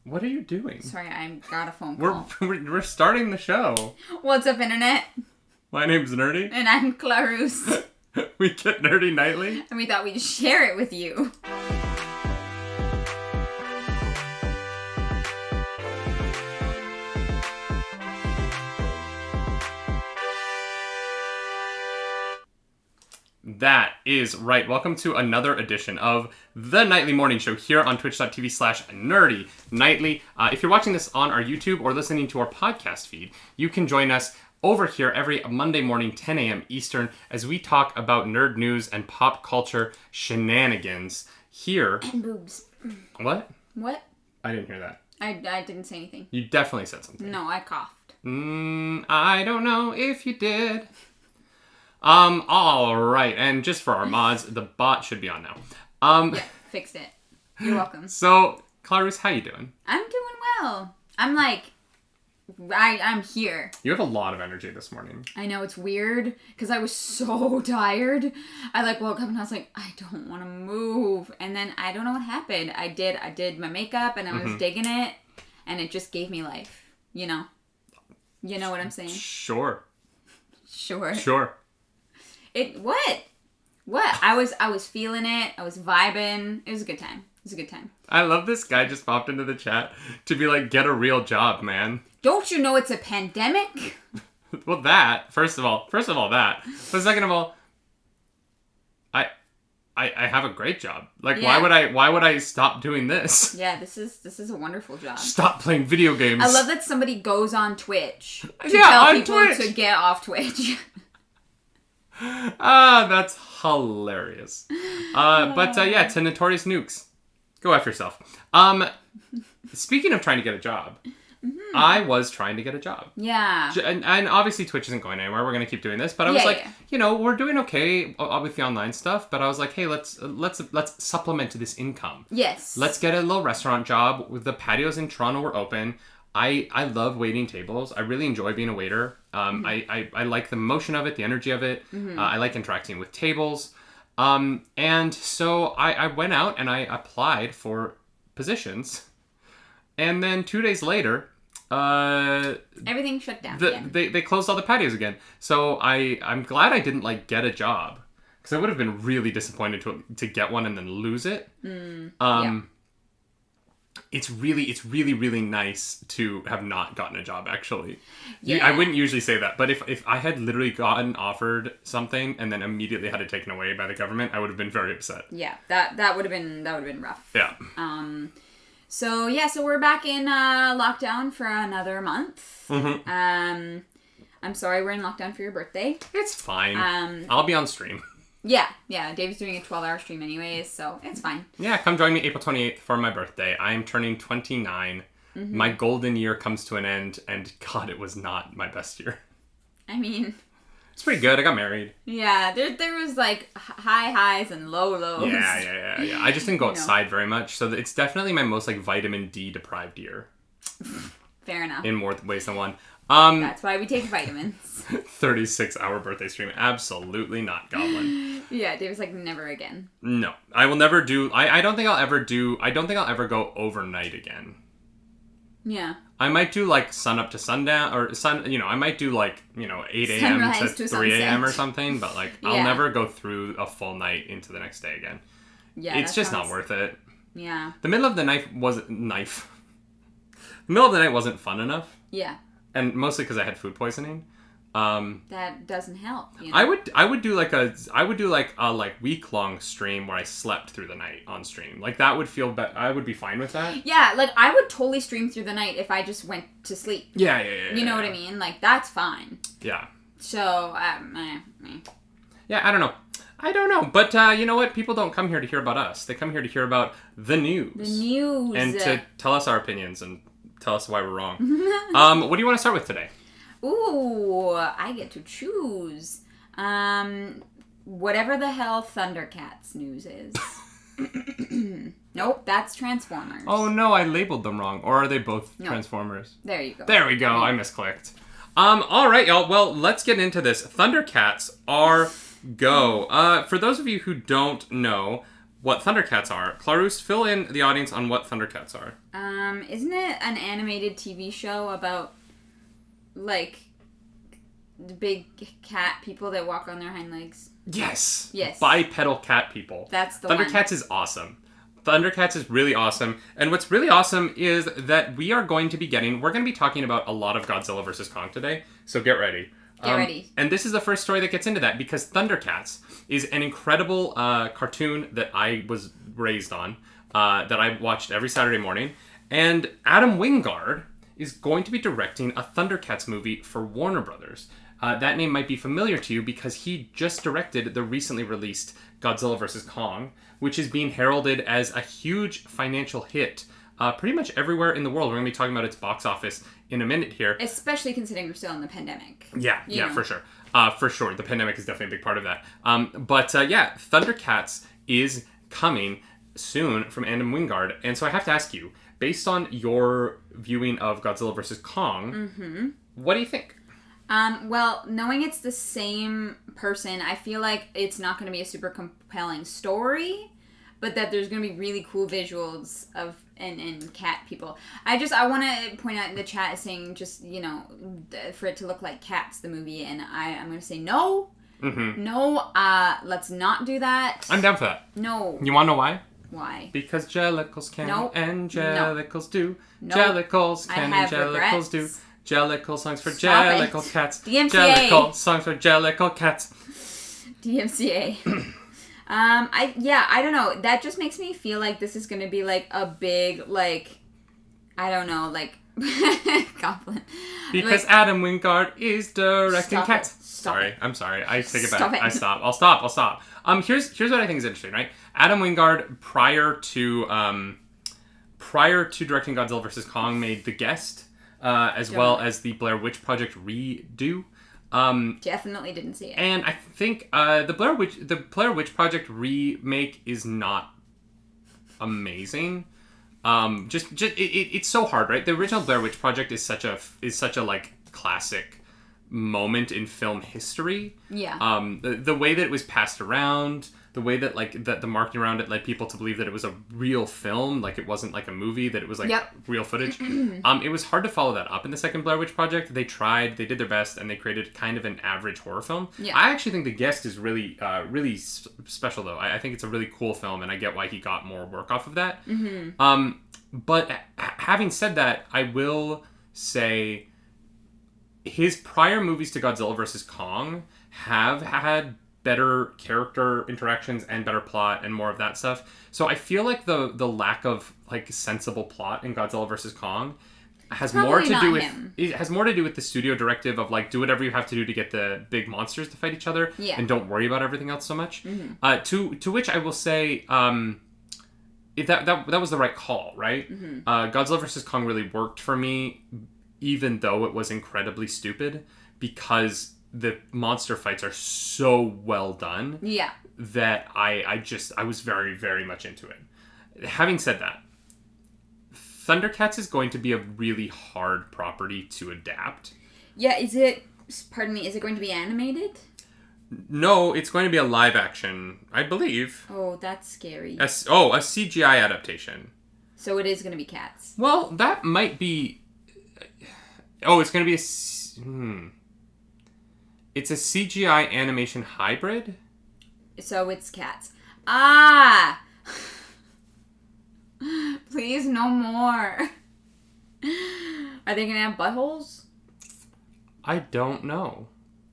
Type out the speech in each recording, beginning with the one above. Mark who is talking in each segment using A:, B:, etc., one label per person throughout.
A: What are you doing?
B: Sorry, I got a phone call.
A: We're starting the show.
B: What's up, Internet?
A: My name's Nerdy.
B: And I'm Clarus.
A: We get nerdy nightly.
B: And we thought we'd share it with you.
A: That is right. Welcome to another edition of the Nightly Morning Show here on twitch.tv/nerdy nightly. If you're watching this on our YouTube or listening to our podcast feed, you can join us over here every Monday morning, 10 a.m. Eastern, as we talk about nerd news and pop culture shenanigans here.
B: And boobs.
A: What?
B: What?
A: I didn't hear that.
B: I didn't say anything.
A: You definitely said something.
B: No, I coughed.
A: I don't know if you did. All right, and just for our mods, the bot should be on now.
B: Yeah, fixed it. You're welcome.
A: So, Clarus, how you doing?
B: I'm doing well. I'm here.
A: You have a lot of energy this morning.
B: I know, it's weird, because I was so tired. I woke up and I was like, I don't want to move. And then I don't know what happened. I did my makeup and I was digging it, and it just gave me life. You know? You know what I'm saying?
A: Sure.
B: What? I was feeling it. I was vibing. It was a good time.
A: I love this guy just popped into the chat to be like, get a real job, man.
B: Don't you know it's a pandemic?
A: Well, that, first of all that. But second of all, I have a great job. Like, yeah. Why would I stop doing this?
B: Yeah, this is a wonderful job.
A: Stop playing video games.
B: I love that somebody goes on Twitch to tell people to get off Twitch.
A: That's hilarious. Yeah, to Notorious Nukes. Go F yourself. Speaking of trying to get a job, I was trying to get a job.
B: Yeah.
A: And obviously Twitch isn't going anywhere. We're going to keep doing this. But I was we're doing okay with the online stuff. But I was like, hey, let's supplement this income.
B: Yes.
A: Let's get a little restaurant job. The patios in Toronto were open. I love waiting tables. I really enjoy being a waiter. I like the motion of it, the energy of it. I like interacting with tables. And so I went out and I applied for positions. And then 2 days later,
B: everything shut down.
A: They closed all the patios again. So I'm glad I didn't get a job, because I would have been really disappointed to get one and then lose it. Yeah. It's really, really nice to have not gotten a job, actually. Yeah. I wouldn't usually say that, but if I had literally gotten offered something and then immediately had it taken away by the government, I would have been very upset.
B: Yeah, that would have been rough.
A: Yeah.
B: So we're back in lockdown for another month. I'm sorry we're in lockdown for your birthday.
A: It's fine. I'll be on stream.
B: Yeah, Dave's doing a 12-hour stream anyways, so it's fine.
A: Yeah, come join me April 28th for my birthday. I am turning 29. My golden year comes to an end, and God, it was not my best year.
B: I mean,
A: it's pretty good. I got married.
B: Yeah, there was high highs and low lows.
A: Yeah. I just didn't go outside very much, so it's definitely my most vitamin D deprived year.
B: Fair enough.
A: In more ways than one.
B: That's why we take vitamins.
A: 36-hour birthday stream. Absolutely not, Goblin.
B: Yeah, Dave was never again.
A: No. I will never do... I don't think I'll ever go overnight again.
B: Yeah.
A: I might do sun up to sundown, or I might do 8 a.m.
B: Sunrise
A: to 3
B: sunset.
A: a.m. or something, but I'll never go through a full night into the next day again.
B: Yeah,
A: it's just not worth it.
B: Yeah.
A: The middle of the night wasn't fun enough.
B: Yeah.
A: And mostly because I had food poisoning.
B: That doesn't help. You know?
A: I would do a week-long stream where I slept through the night on stream. That would feel better. I would be fine with that.
B: Yeah, I would totally stream through the night if I just went to sleep.
A: Yeah.
B: You know what I mean? That's fine.
A: Yeah.
B: So,
A: Yeah, I don't know. But you know what? People don't come here to hear about us. They come here to hear about the news. And to tell us our opinions and tell us why we're wrong. What do you want to start with today?
B: Ooh, I get to choose. Whatever the hell Thundercats news is. Nope, that's Transformers.
A: Oh no, I labeled them wrong. Or are they both Transformers?
B: There you go.
A: There we go. I misclicked. Alright, y'all. Well, let's get into this. Thundercats are go. For those of you who don't know, what Thundercats are. Clarus, fill in the audience on what Thundercats are.
B: Isn't it an animated TV show about, like, the big cat people that walk on their hind legs?
A: Yes.
B: Yes.
A: Bipedal cat people.
B: That's the
A: Thundercats is awesome. Thundercats is really awesome. And what's really awesome is that we're going to be talking about a lot of Godzilla vs. Kong today. So get ready.
B: Get ready.
A: And this is the first story that gets into that because Thundercats is an incredible cartoon that I was raised on, that I watched every Saturday morning. And Adam Wingard is going to be directing a Thundercats movie for Warner Brothers. That name might be familiar to you because he just directed the recently released Godzilla vs. Kong, which is being heralded as a huge financial hit pretty much everywhere in the world. We're going to be talking about its box office in a minute here.
B: Especially considering we're still in the pandemic.
A: Yeah, for sure. For sure. The pandemic is definitely a big part of that. But Thundercats is coming soon from Adam Wingard. And so I have to ask you, based on your viewing of Godzilla vs. Kong, what do you think?
B: Well, knowing it's the same person, I feel like it's not going to be a super compelling story, but that there's going to be really cool visuals of and cat people. I want to point out in the chat is saying just, for it to look like Cats, the movie, and I'm going to say no. No, let's not do that.
A: I'm down for that.
B: No.
A: You want to know why?
B: Why?
A: Because jellicles can and jellicles do.
B: Nope.
A: Jellicles can and jellicles do. Jellicle songs for jellicle cats.
B: DMCA.
A: Jellicle songs for jellicle cats.
B: DMCA. I don't know. That just makes me feel like this is going to be like a big, like, I don't know, like, goblin.
A: Because like, Adam Wingard is directing Cats. I'm sorry. I take it back. I'll stop. Here's what I think is interesting, right? Adam Wingard, prior to directing Godzilla vs. Kong, made The Guest, as well as the Blair Witch Project redo.
B: Definitely didn't see it.
A: And I think the Blair Witch Project remake is not amazing. It's so hard, right? The original Blair Witch Project is such a like classic moment in film history.
B: Yeah.
A: The way that it was passed around, the way that like the marketing around it led people to believe that it was a real film, like it wasn't like a movie, that it was like real footage. It was hard to follow that up in the second Blair Witch Project. They tried, they did their best, and they created kind of an average horror film. Yeah. I actually think The Guest is really special though. I think it's a really cool film, and I get why he got more work off of that. But having said that, I will say his prior movies to Godzilla vs. Kong have had better character interactions and better plot and more of that stuff. So I feel like the lack of like sensible plot in Godzilla vs. Kong has more to do with the studio directive of like do whatever you have to do to get the big monsters to fight each other and don't worry about everything else so much. To which I will say that was the right call, right? Godzilla vs. Kong really worked for me, even though it was incredibly stupid, because the monster fights are so well done that I was very, very much into it. Having said that, Thundercats is going to be a really hard property to adapt. Yeah, is it going to be animated? No, it's going to be a live action, I believe. Oh, that's scary. A CGI adaptation. So it is going to be Cats. Well, that might be... Oh, it's going to be It's a CGI animation hybrid? So it's Cats. Ah! Please, no more. Are they going to have buttholes? I don't know.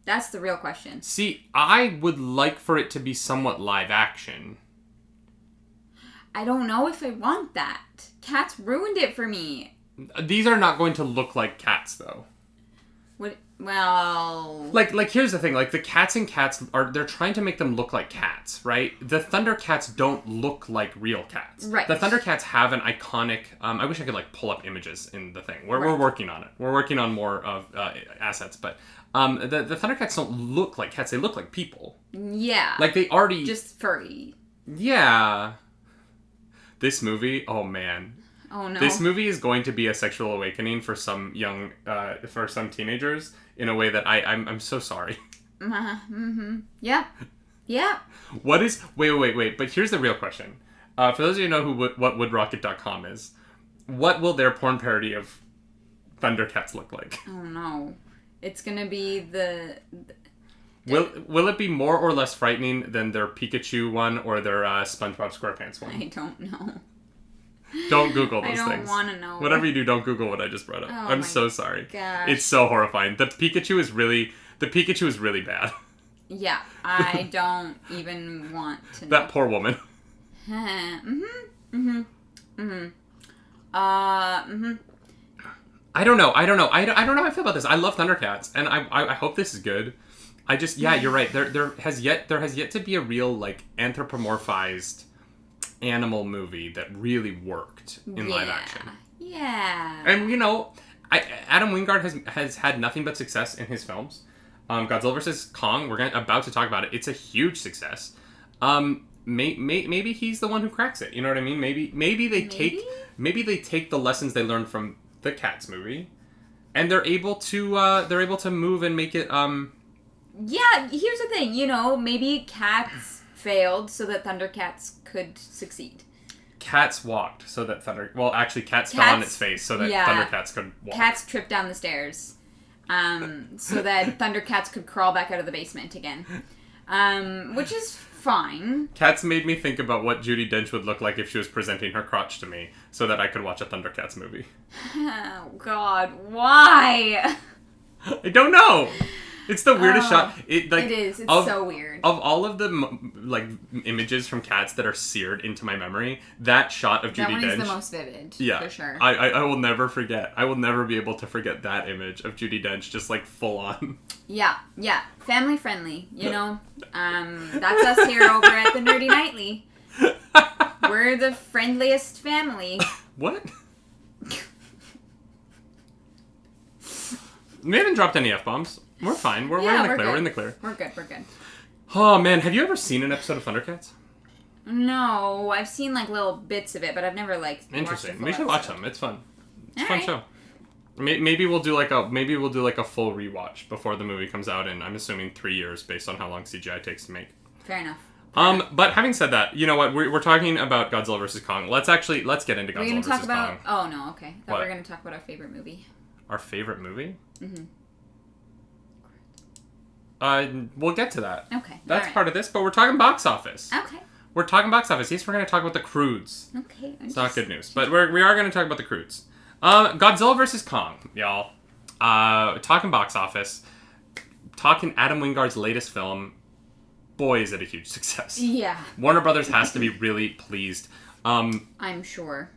A: That's the real question. See, I would like for it to be somewhat live action. I don't know if I want that. Cats ruined it for me. These are not going to look like cats, though. What? Well... Like, here's the thing. Like, the cats in Cats, they're trying to make them look like cats, right? The Thundercats don't look like real cats. Right. The Thundercats have an iconic... I wish I could, like, pull up images in the thing. We're working on it. We're working on more of assets, but... The Thundercats don't look like cats. They look like people. Yeah. Like, they already... Just furry. Yeah. This movie... Oh, man. Oh, no. This movie is going to be a sexual awakening for some teenagers in a way that I'm so sorry. Yeah.
B: Yeah.
A: What is... Wait. But here's the real question. For those of you who know what woodrocket.com is, what will their porn parody of Thundercats look like?
B: Oh, no. It's going to be the...
A: Will it be more or less frightening than their Pikachu one or their SpongeBob SquarePants one?
B: I don't know.
A: Don't Google those things.
B: I don't want to know.
A: Whatever you do, don't Google what I just brought up.
B: Oh,
A: I'm so sorry.
B: Gosh.
A: It's so horrifying. The Pikachu is really bad.
B: Yeah, I don't even want to know.
A: That poor woman.
B: I
A: don't know. I don't know how I feel about this. I love Thundercats, and I hope this is good. I just, yeah, you're right. There has yet to be a real, like, anthropomorphized animal movie that really worked in live action.
B: Yeah.
A: And, you know, Adam Wingard has had nothing but success in his films. Godzilla vs. Kong, we're about to talk about it. It's a huge success. Maybe he's the one who cracks it. You know what I mean? Maybe they take the lessons they learned from the Cats movie, and they're able to move and make it.
B: Yeah, here's the thing. You know, maybe Cats failed so that Thundercats could succeed.
A: Cats walked so that Cats fell on its face so that Thundercats could walk.
B: Cats tripped down the stairs, so that Thundercats could crawl back out of the basement again, which is fine.
A: Cats made me think about what Judi Dench would look like if she was presenting her crotch to me so that I could watch a Thundercats movie.
B: Oh, God. Why?
A: I don't know. It's the weirdest shot.
B: It is. It's so weird.
A: Of all of the images from Cats that are seared into my memory, that shot of Judi Dench...
B: That one is the most vivid, for sure.
A: I will never forget. I will never be able to forget that image of Judi Dench just, like, full on.
B: Yeah. Family friendly, you know? That's us here over at the Nerdy Nightly. We're the friendliest family.
A: What? We haven't dropped any F-bombs. We're fine. We're in the clear.
B: Good.
A: We're in the clear.
B: We're good.
A: Oh, man. Have you ever seen an episode of Thundercats?
B: No. I've seen, like, little bits of it, but I've never, like,
A: Interesting. We should watch them. It's fun. It's a fun show.
B: Maybe
A: we'll do like a full rewatch before the movie comes out in, I'm assuming, 3 years based on how long CGI takes to make.
B: Fair enough.
A: But having said that, you know what? We're talking about Godzilla vs. Kong. Let's get into Godzilla vs. Kong.
B: Oh, no, okay. I thought we were going to talk about our favorite movie.
A: Our favorite movie?
B: Mm-hmm.
A: We'll get to that.
B: Okay.
A: That's part of this, but we're talking box office.
B: Okay.
A: We're talking box office. Yes, we're going to talk about the Croods.
B: Okay.
A: It's not good news, but we are going to talk about the Croods. Godzilla vs. Kong, y'all. Talking box office. Talking Adam Wingard's latest film. Boy, is it a huge success.
B: Yeah.
A: Warner Brothers has to be really pleased.
B: I'm sure.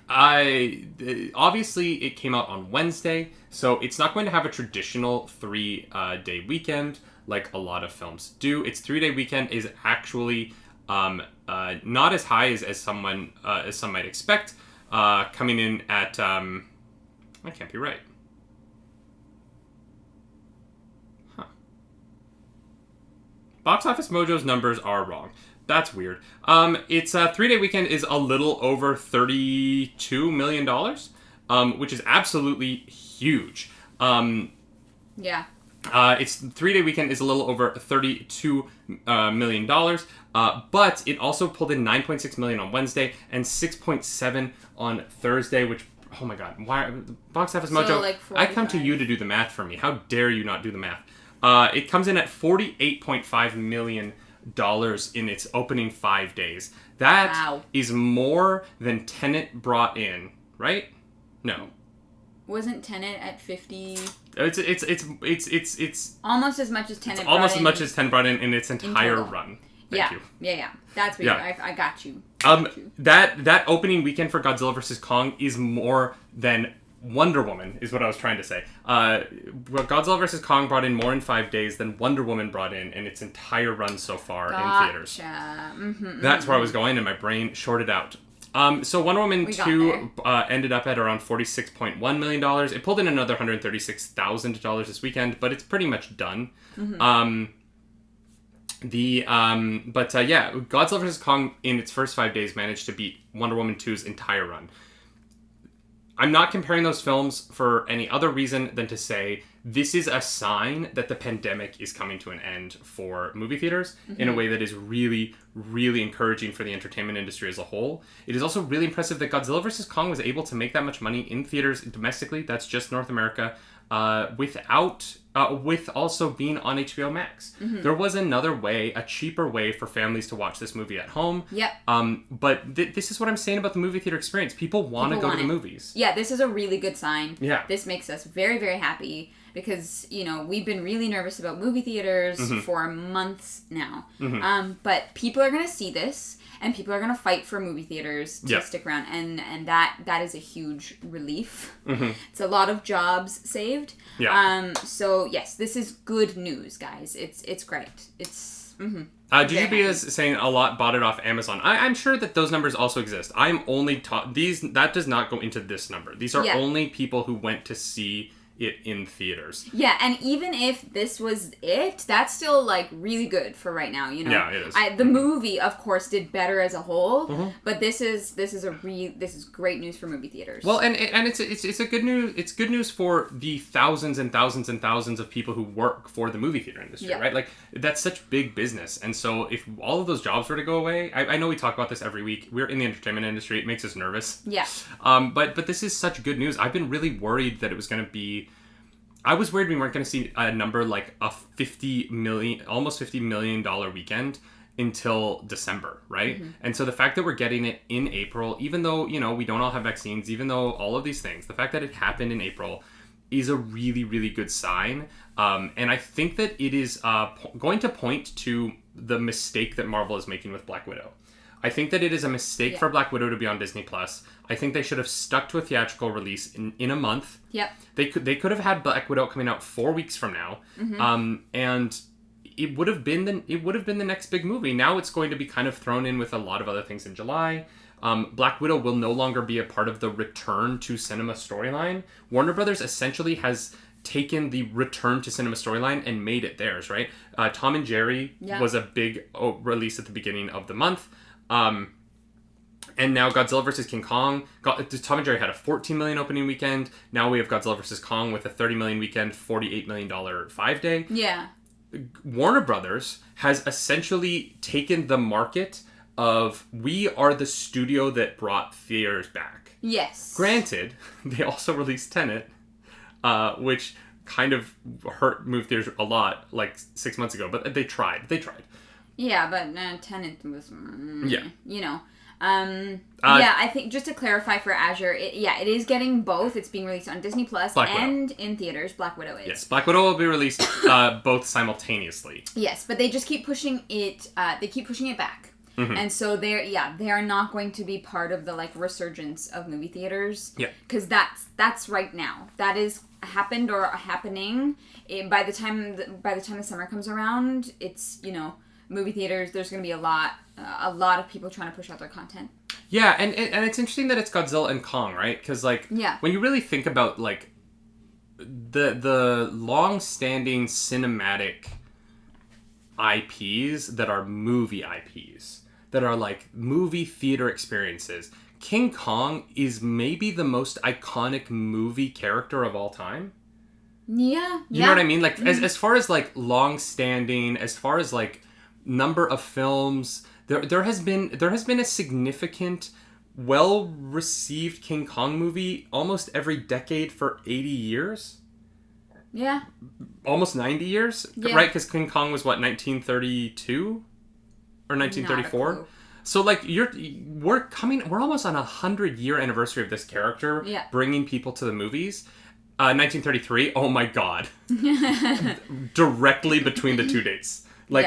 A: Obviously, it came out on Wednesday, so it's not going to have a traditional 3-day weekend like a lot of films do. Its 3-day weekend is actually not as high as some might expect. Coming in at that can't be right. Huh. Box Office Mojo's numbers are wrong. That's weird. Its 3-day weekend is a little over $32 million, which is absolutely huge.
B: Yeah.
A: Its 3-day weekend is a little over $32 million, but it also pulled in $9.6 million on Wednesday and $6.7 on Thursday, which, oh my god, why Box Office Mojo,
B: like
A: I come to you to do the math for me. How dare you not do the math? It comes in at $48.5 million in its opening 5 days. That is more than Tenet brought in, right? No.
B: Wasn't Tenet at 50?
A: It's
B: almost as much as Tenet.
A: It's almost as much as Tenet brought in its entire run. Thank you.
B: Yeah. That's what I got you.
A: That opening weekend for Godzilla vs. Kong is more than Wonder Woman, is what I was trying to say. Godzilla vs. Kong brought in more in 5 days than Wonder Woman brought in its entire run so far in theaters. That's where I was going, and my brain shorted out. So Wonder Woman 2 ended up at around $46.1 million. It pulled in another $136,000 this weekend, but it's pretty much done. Mm-hmm. Godzilla vs. Kong in its first 5 days managed to beat Wonder Woman 2's entire run. I'm not comparing those films for any other reason than to say this is a sign that the pandemic is coming to an end for movie theaters in a way that is really, really encouraging for the entertainment industry as a whole. It is also really impressive that Godzilla vs. Kong was able to make that much money in theaters domestically. That's just North America. With also being on HBO Max. There was another way, a cheaper way for families to watch this movie at home.
B: Yep.
A: But this is what I'm saying about the movie theater experience. People want to go to the movies.
B: Yeah, this is a really good sign.
A: Yeah.
B: This makes us very, very happy because, you know, we've been really nervous about movie theaters for months now. But people are going to see this. And people are going to fight for movie theaters to stick around. And that is a huge relief. It's a lot of jobs saved.
A: Yeah.
B: So, yes, this is good news, guys. It's great. It's...
A: GGB is saying a lot bought it off Amazon. I'm sure that those numbers also exist. I'm only... that does not go into this number. These are only people who went to see it in theaters.
B: Yeah, and even if this was it, that's still like really good for right now, you know.
A: Yeah, it is.
B: The movie, of course, did better as a whole, but this is great news for movie theaters.
A: Well, and it's a good news. It's good news for the thousands and thousands and thousands of people who work for the movie theater industry, right? Like that's such big business, and so if all of those jobs were to go away, I know we talk about this every week. We're in the entertainment industry; it makes us nervous.
B: Yeah.
A: But this is such good news. I've been really worried that it was going to be. I was worried we weren't going to see a number like a almost $50 million weekend until December, right? And so the fact that we're getting it in April, even though, you know, we don't all have vaccines, even though all of these things, the fact that it happened in April is a really, really good sign. And I think that it is going to point to the mistake that Marvel is making with Black Widow. I think that it is a mistake for Black Widow to be on Disney+. I think they should have stuck to a theatrical release in a month.
B: Yep.
A: They could have had Black Widow coming out 4 weeks from now. And it would have been the next big movie. Now it's going to be kind of thrown in with a lot of other things in July. Black Widow will no longer be a part of the return to cinema storyline. Warner Brothers essentially has taken the return to cinema storyline and made it theirs, right? Tom and Jerry was a big release at the beginning of the month. And now Godzilla vs. King Kong. Tom and Jerry had a $14 million opening weekend. Now we have Godzilla vs. Kong with a $30 million weekend, $48 million 5-day.
B: Yeah.
A: Warner Brothers has essentially taken the market of we are the studio that brought theaters back.
B: Yes.
A: Granted, they also released Tenet, which kind of hurt movie theaters a lot like 6 months ago, but they tried.
B: Yeah, but Tenet was... You know. I think just to clarify for Azure, it is getting both. It's being released on Disney Plus and in theaters. Black Widow is.
A: Yes, Black Widow will be released both simultaneously.
B: Yes, but they just keep pushing it. They keep pushing it back, and so they are not going to be part of the like resurgence of movie theaters.
A: Yeah,
B: because that's right now. That is happened or happening. By the time the summer comes around, it's movie theaters. There's going to be a lot of people trying to push out their content.
A: Yeah, and it's interesting that it's Godzilla and Kong, right? Because when you really think about like the long-standing cinematic IPs that are movie IPs that are like movie theater experiences, King Kong is maybe the most iconic movie character of all time.
B: Yeah,
A: you know what I mean? Like as far as like long-standing, as far as like number of films, there has been a significant, well-received King Kong movie almost every decade for 80 years.
B: Yeah. Almost
A: 90 years, right? Because King Kong was 1932 or 1934. So like we're almost on 100-year anniversary of this character bringing people to the movies. 1933. Oh my God. Directly between the two dates. Like.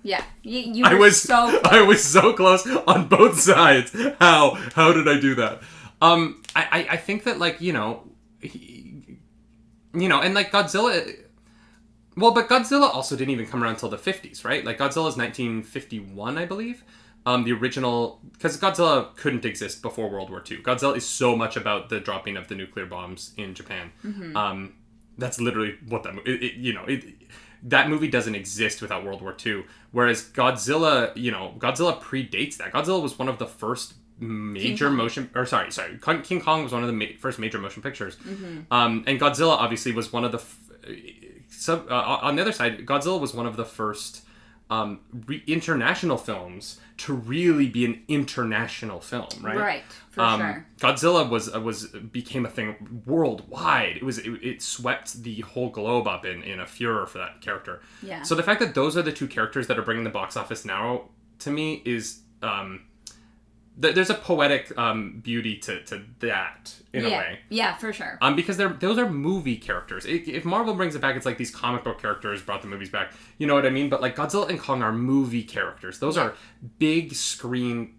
B: Yeah.
A: I was so close on both sides. How did I do that? I think that like, and like Godzilla, well, but Godzilla also didn't even come around until the 50s, right? Like Godzilla's 1951, I believe. The original, because Godzilla couldn't exist before World War II. Godzilla is so much about the dropping of the nuclear bombs in Japan. That's literally what that movie, that movie doesn't exist without World War II. Whereas Godzilla, Godzilla predates that. Godzilla was one of the first major motion, or sorry, King Kong was one of the first major motion pictures. And Godzilla obviously was one of the on the other side, Godzilla was one of the first international films to really be an international film, right?
B: Right, for sure.
A: Godzilla became a thing worldwide. It swept the whole globe up in a furor for that character.
B: Yeah.
A: So the fact that those are the two characters that are bringing the box office now, to me, is there's a poetic beauty to that in a way.
B: Yeah, for sure.
A: Because those are movie characters. If Marvel brings it back, it's like these comic book characters brought the movies back. You know what I mean? But like Godzilla and Kong are movie characters. Those are big screen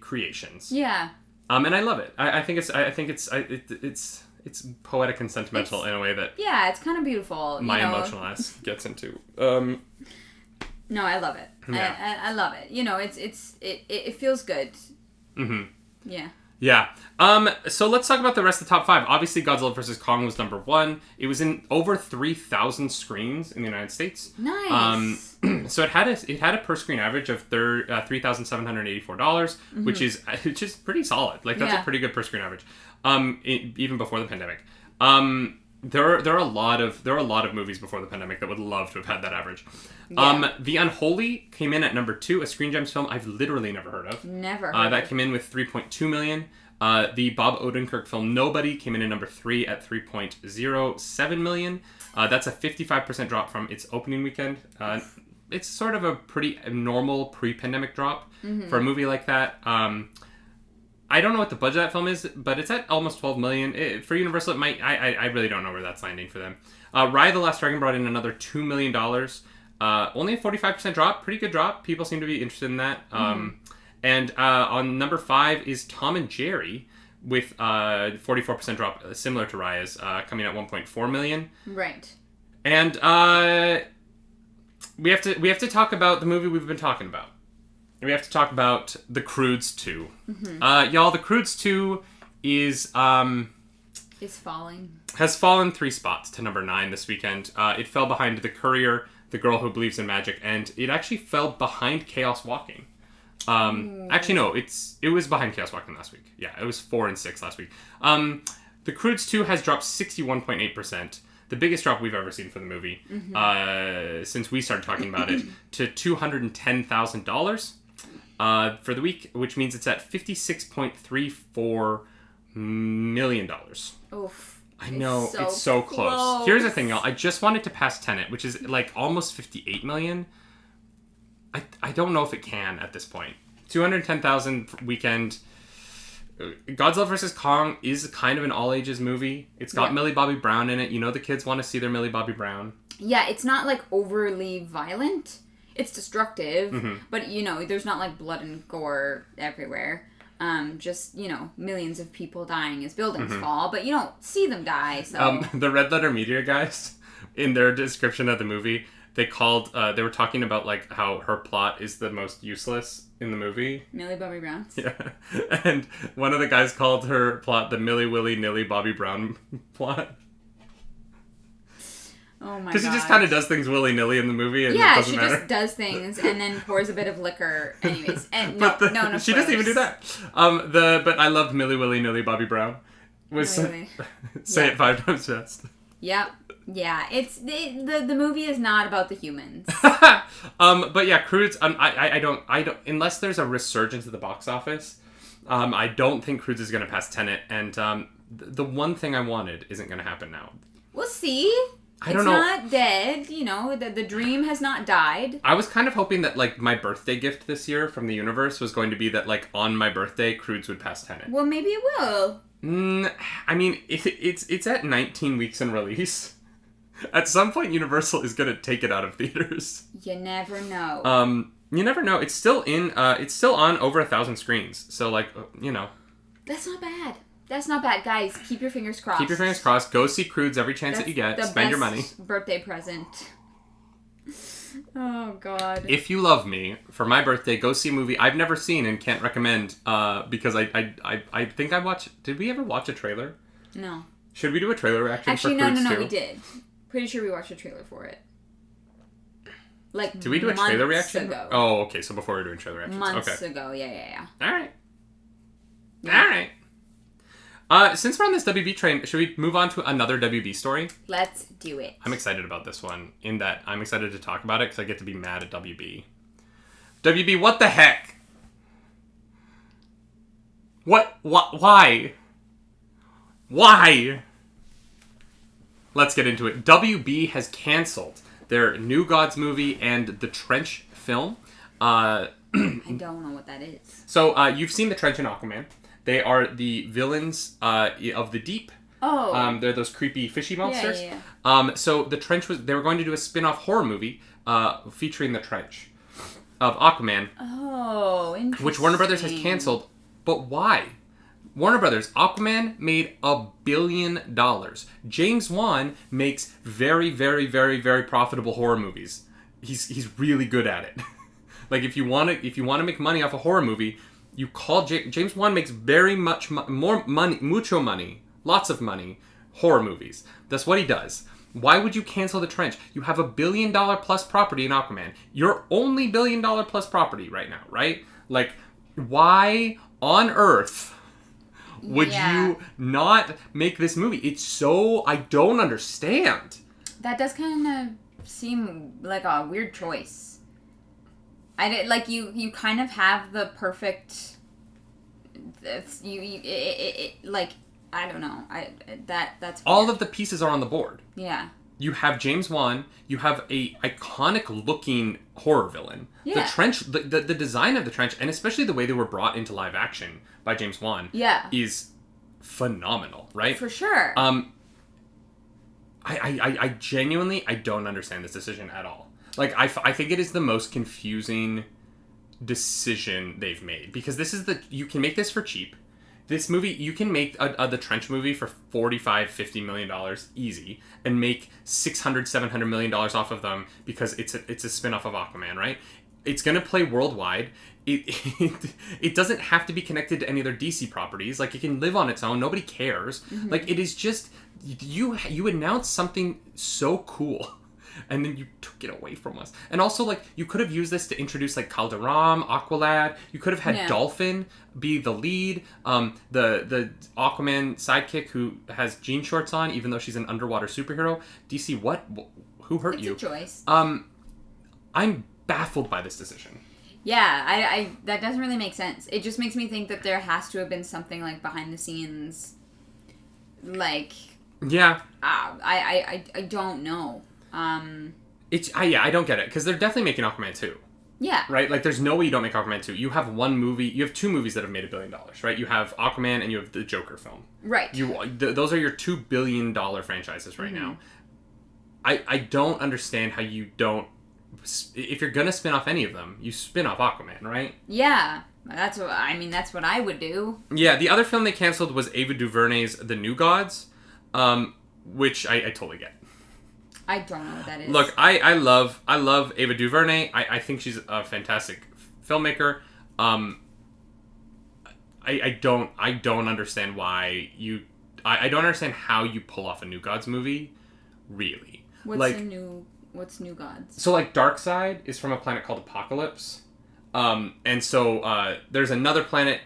A: creations.
B: Yeah.
A: And I love it. I think it's poetic and sentimental in a way that
B: it's kind of beautiful.
A: My emotional ass gets into.
B: No, I love it. Yeah. I love it. You know, it feels good.
A: Mm-hmm.
B: Yeah.
A: Yeah. So let's talk about the rest of the top 5. Obviously, Godzilla vs. Kong was number 1. It was in over 3,000 screens in the United States.
B: Nice.
A: So it had a per screen average of $3,784, which is pretty solid. Like that's a pretty good per screen average. Even before the pandemic. There are a lot of movies before the pandemic that would love to have had that average. Yeah. The Unholy came in at number 2, a Screen Gems film I've literally never heard of.
B: Never heard
A: that came in with 3.2 million. The Bob Odenkirk film Nobody came in at number 3 at 3.07 million. That's a 55% drop from its opening weekend. It's sort of a pretty normal pre-pandemic drop for a movie like that. I don't know what the budget of that film is, but it's at almost 12 million. For Universal, it might. I really don't know where that's landing for them. Raya the Last Dragon brought in another $2 million. Only a 45% drop. Pretty good drop. People seem to be interested in that. And on number 5 is Tom and Jerry with 44% drop, similar to Raya's, coming at 1.4 million.
B: Right.
A: And we have to talk about the movie we've been talking about. We have to talk about The Croods 2. Y'all, The Croods 2 is
B: falling.
A: Has fallen 3 spots to number 9 this weekend. It fell behind The Courier, The Girl Who Believes in Magic, and it actually fell behind Chaos Walking. Actually, no, it was behind Chaos Walking last week. Yeah, it was 4 and 6 last week. The Croods 2 has dropped 61.8%. The biggest drop we've ever seen for the movie since we started talking about it, to $210,000 for the week, which means it's at $56.34 million.
B: Oof.
A: I know, it's so close. Here's the thing, y'all. I just wanted to pass Tenet, which is like almost 58 million. I don't know if it can at this point. 210,000 weekend. Godzilla vs. Kong is kind of an all-ages movie. It's got Millie Bobby Brown in it. You know the kids want to see their Millie Bobby Brown. Yeah,
B: it's not like overly violent. It's destructive, but you know, there's not like blood and gore everywhere. Just, you know, millions of people dying as buildings fall, but you don't see them die, so...
A: The Red Letter Media guys, in their description of the movie, they were talking about like how her plot is the most useless in the movie.
B: Millie Bobby Brown?
A: Yeah. And one of the guys called her plot the Millie Willy Nilly Bobby Brown plot.
B: Oh my god.
A: Because she just kind of does things willy-nilly in the movie and it doesn't matter.
B: Just does things and then pours a bit of liquor. Anyways. And no
A: she doesn't even do that. But I loved Millie Willy Nilly Bobby Brown. Say it 5 times fast.
B: Yep. Yeah, it's the movie is not about the humans.
A: But yeah, Croods. I don't unless there's a resurgence at the box office. I don't think Croods is going to pass Tenet, and the one thing I wanted isn't going to happen now.
B: We'll see.
A: I don't know.
B: It's not dead, you know. The dream has not died.
A: I was kind of hoping that like my birthday gift this year from the universe was going to be that like on my birthday, Croods would pass Tenet.
B: Well, maybe it will.
A: I mean, it's at 19 weeks in release. At some point, Universal is going to take it out of theaters.
B: You never know.
A: You never know. It's still on over 1,000 screens. So, like, you know.
B: That's not bad. That's not bad. Guys, keep your fingers crossed.
A: Keep your fingers crossed. Go see Croods every chance that you get. Spend your money.
B: Birthday present. Oh, God.
A: If you love me, for my birthday, go see a movie I've never seen and can't recommend, because I think I watched... Did we ever watch a trailer?
B: No.
A: Should we do a trailer reaction for Croods 2?
B: Actually, no, we did. Pretty sure we watched a trailer for it. Like,
A: did we do a trailer reaction?
B: Ago.
A: Oh, okay. So before we were doing trailer reactions.
B: Months ago, yeah.
A: All right. Since we're on this WB train, should we move on to another WB story?
B: Let's do it.
A: I'm excited about this one, in that I'm excited to talk about it because I get to be mad at WB. WB, what the heck? What? Why? Why? Let's get into it. WB has canceled their New Gods movie and the Trench film.
B: I don't know what that is.
A: So, you've seen the Trench and Aquaman. They are the villains of the deep.
B: Oh.
A: They're those creepy fishy monsters.
B: Yeah.
A: So the Trench they were going to do a spin-off horror movie featuring the Trench of Aquaman.
B: Oh, interesting.
A: Which Warner Brothers has canceled. But why? Warner Brothers, Aquaman made $1 billion. James Wan makes very, very, very, very profitable horror movies. He's really good at it. Like if you want to make money off a horror movie, you call James Wan makes very much more money, mucho money, lots of money, horror movies. That's what he does. Why would you cancel the Trench? You have $1 billion plus property in Aquaman. Your only $1 billion plus property right now, right? Like, why on earth would you not make this movie? It's so, I don't understand.
B: That does kind of seem like a weird choice. You kind of have the perfect. Like, I don't know. That's weird.
A: All of the pieces are on the board.
B: Yeah.
A: You have James Wan. You have a iconic looking horror villain.
B: Yeah.
A: The Trench, the design of the Trench, and especially the way they were brought into live action by James Wan, is phenomenal, right?
B: For sure.
A: I genuinely don't understand this decision at all. Like, I think it is the most confusing decision they've made, because you can make this for cheap. This movie, you can make the Trench movie for $45-50 million easy, and make $600-700 million off of them, because it's a spin-off of Aquaman, right? It's gonna play worldwide. It doesn't have to be connected to any other DC properties. Like, it can live on its own. Nobody cares. Mm-hmm. Like, it is just you announce something so cool, and then you took it away from us. And also, like, you could have used this to introduce, like, Calderon, Aqualad. You could have had Dolphin be the lead. The Aquaman sidekick who has jean shorts on, even though she's an underwater superhero. DC, what? Who hurt you?
B: It's a choice.
A: I'm baffled by this decision.
B: Yeah, I that doesn't really make sense. It just makes me think that there has to have been something, like, behind the scenes, like...
A: Yeah.
B: I don't know.
A: I don't get it, because they're definitely making Aquaman 2.
B: Yeah.
A: Right? Like, there's no way you don't make Aquaman 2. You have you have two movies that have made $1 billion, right? You have Aquaman and you have the Joker film.
B: Right.
A: Those are your $2 billion franchises right now. I don't understand how you don't... If you're gonna spin off any of them, you spin off Aquaman, right?
B: Yeah. That's what I would do. Yeah,
A: the other film they canceled was Ava DuVernay's The New Gods, which I totally get.
B: I don't know what that is.
A: Look, I love Ava DuVernay. I think she's a fantastic filmmaker. I don't understand why you... I don't understand how you pull off a New Gods movie, really.
B: What's New Gods?
A: So, like, Darkseid is from a planet called Apocalypse. And so there's another planet...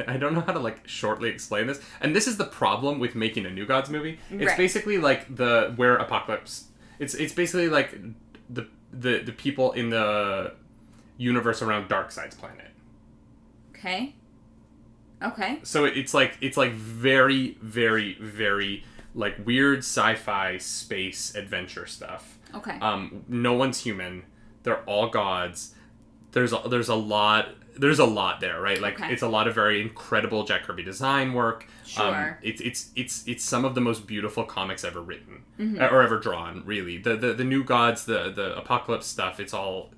A: I don't know how to, like, shortly explain this. And this is the problem with making a New Gods movie. It's basically like where Apocalypse... It's basically like the people in the universe around Darkseid's planet.
B: Okay.
A: So it's like very, very, very, like, weird sci-fi space adventure stuff.
B: Okay.
A: No one's human. They're all gods. There's a lot there, right? Like, it's a lot of very incredible Jack Kirby design work.
B: Sure.
A: It's some of the most beautiful comics ever written or ever drawn. Really, the New Gods, the Apocalypse stuff. It's all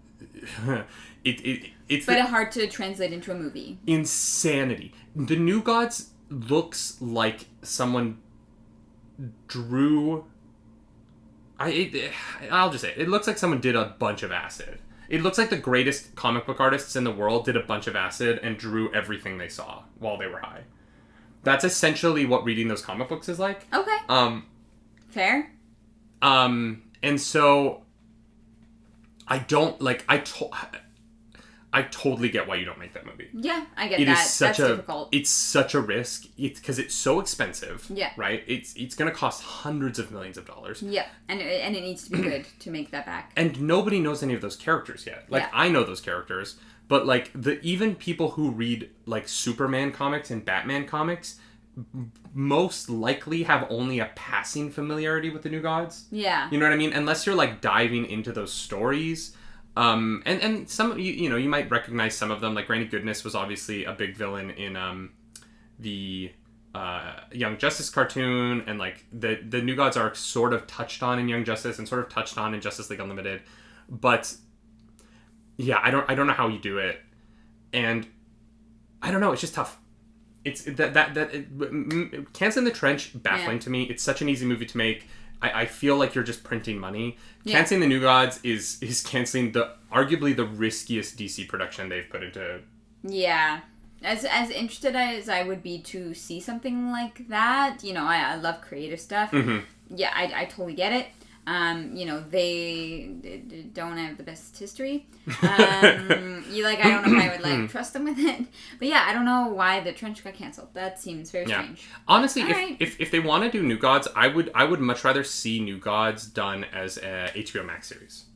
A: it's
B: hard to translate into a movie.
A: Insanity. The New Gods looks like someone drew. I'll just say it looks like someone did a bunch of acid. It looks like the greatest comic book artists in the world did a bunch of acid and drew everything they saw while they were high. That's essentially what reading those comic books is like.
B: Okay. Fair.
A: And so I don't like I totally get why you don't make that movie.
B: Yeah, I get that. That's difficult.
A: It's such a risk. It's because it's so expensive.
B: Yeah.
A: Right? It's going to cost hundreds of millions of dollars.
B: Yeah, and it needs to be good to make that back.
A: And nobody knows any of those characters yet. Like, I know those characters, but, like, even people who read, like, Superman comics and Batman comics most likely have only a passing familiarity with the New Gods.
B: Yeah.
A: You know what I mean? Unless you're, like, diving into those stories. And some, you know, you might recognize some of them. Like, Granny Goodness was obviously a big villain in the Young Justice cartoon, and, like, the New Gods are sort of touched on in Young Justice and sort of touched on in Justice League Unlimited. But, yeah, I don't know how you do it. And I don't know, it's just tough. It's Canceling the Trench, baffling to me. It's such an easy movie to make. I feel like you're just printing money. Yeah. Canceling the New Gods is canceling arguably the riskiest DC production they've put into.
B: Yeah. As interested as I would be to see something like that, you know, I love creative stuff. Mm-hmm. Yeah, I totally get it. You know, they don't have the best history. I don't know if I would, like, trust them with it. But yeah, I don't know why the Trench got canceled. That seems very strange.
A: Honestly, if they want to do New Gods, I would much rather see New Gods done as a HBO Max series.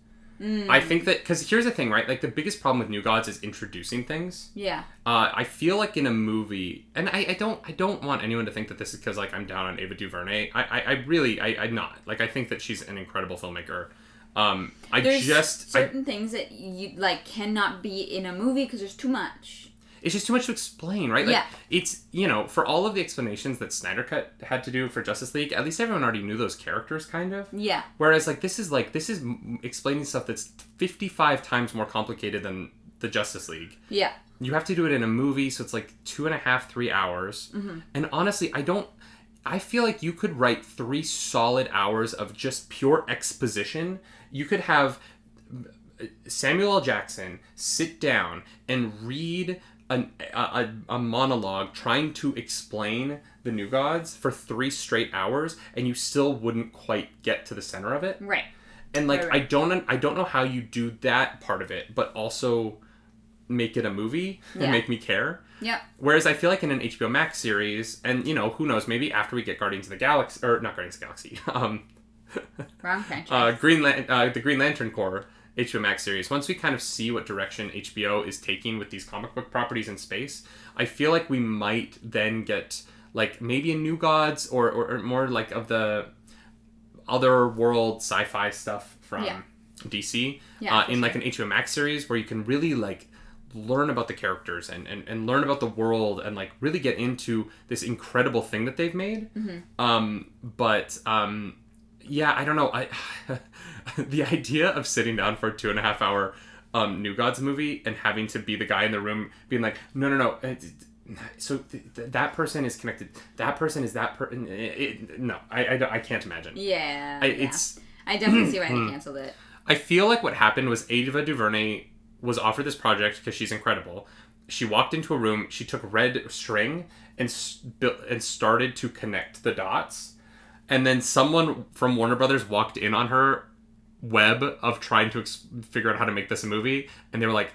A: I think that, because here's the thing, right? Like, the biggest problem with New Gods is introducing things.
B: Yeah.
A: I feel like in a movie, and I don't want anyone to think that this is because, like, I'm down on Ava DuVernay. I'm not. Like, I think that she's an incredible filmmaker.
B: There's certain things that you, like, cannot be in a movie because there's too much.
A: It's just too much to explain, right? Like, it's, you know, for all of the explanations that Snyder Cut had to do for Justice League, at least everyone already knew those characters, kind of.
B: Yeah.
A: Whereas, like, this is explaining stuff that's 55 times more complicated than the Justice League.
B: Yeah.
A: You have to do it in a movie, so it's like 2.5, 3 hours. Mm-hmm. And honestly, I feel like you could write 3 solid hours of just pure exposition. You could have Samuel L. Jackson sit down and read a monologue trying to explain the New Gods for 3 straight hours, and you still wouldn't quite get to the center of it.
B: Right.
A: And, like,
B: right.
A: I don't know how you do that part of it, but also make it a movie and make me care.
B: Yep.
A: Whereas I feel like in an HBO Max series, and, you know, who knows, maybe after we get Guardians of the Galaxy, or not Guardians of the Galaxy,
B: wrong franchise.
A: The Green Lantern Corps HBO Max series, once we kind of see what direction HBO is taking with these comic book properties in space, I feel like we might then get, like, maybe a New Gods or more, like, of the other world sci-fi stuff from DC in, like, an HBO Max series where you can really, like, learn about the characters and learn about the world and, like, really get into this incredible thing that they've made. Mm-hmm. Yeah, I don't know. The idea of sitting down for a 2.5 hour New Gods movie and having to be the guy in the room being like, no. So that person is connected. That person is that person. No, I can't imagine.
B: Yeah. I definitely see why they canceled it.
A: I feel like what happened was Ava DuVernay was offered this project because she's incredible. She walked into a room. She took red string and started to connect the dots. And then someone from Warner Brothers walked in on her web of trying to figure out how to make this a movie, and they were like,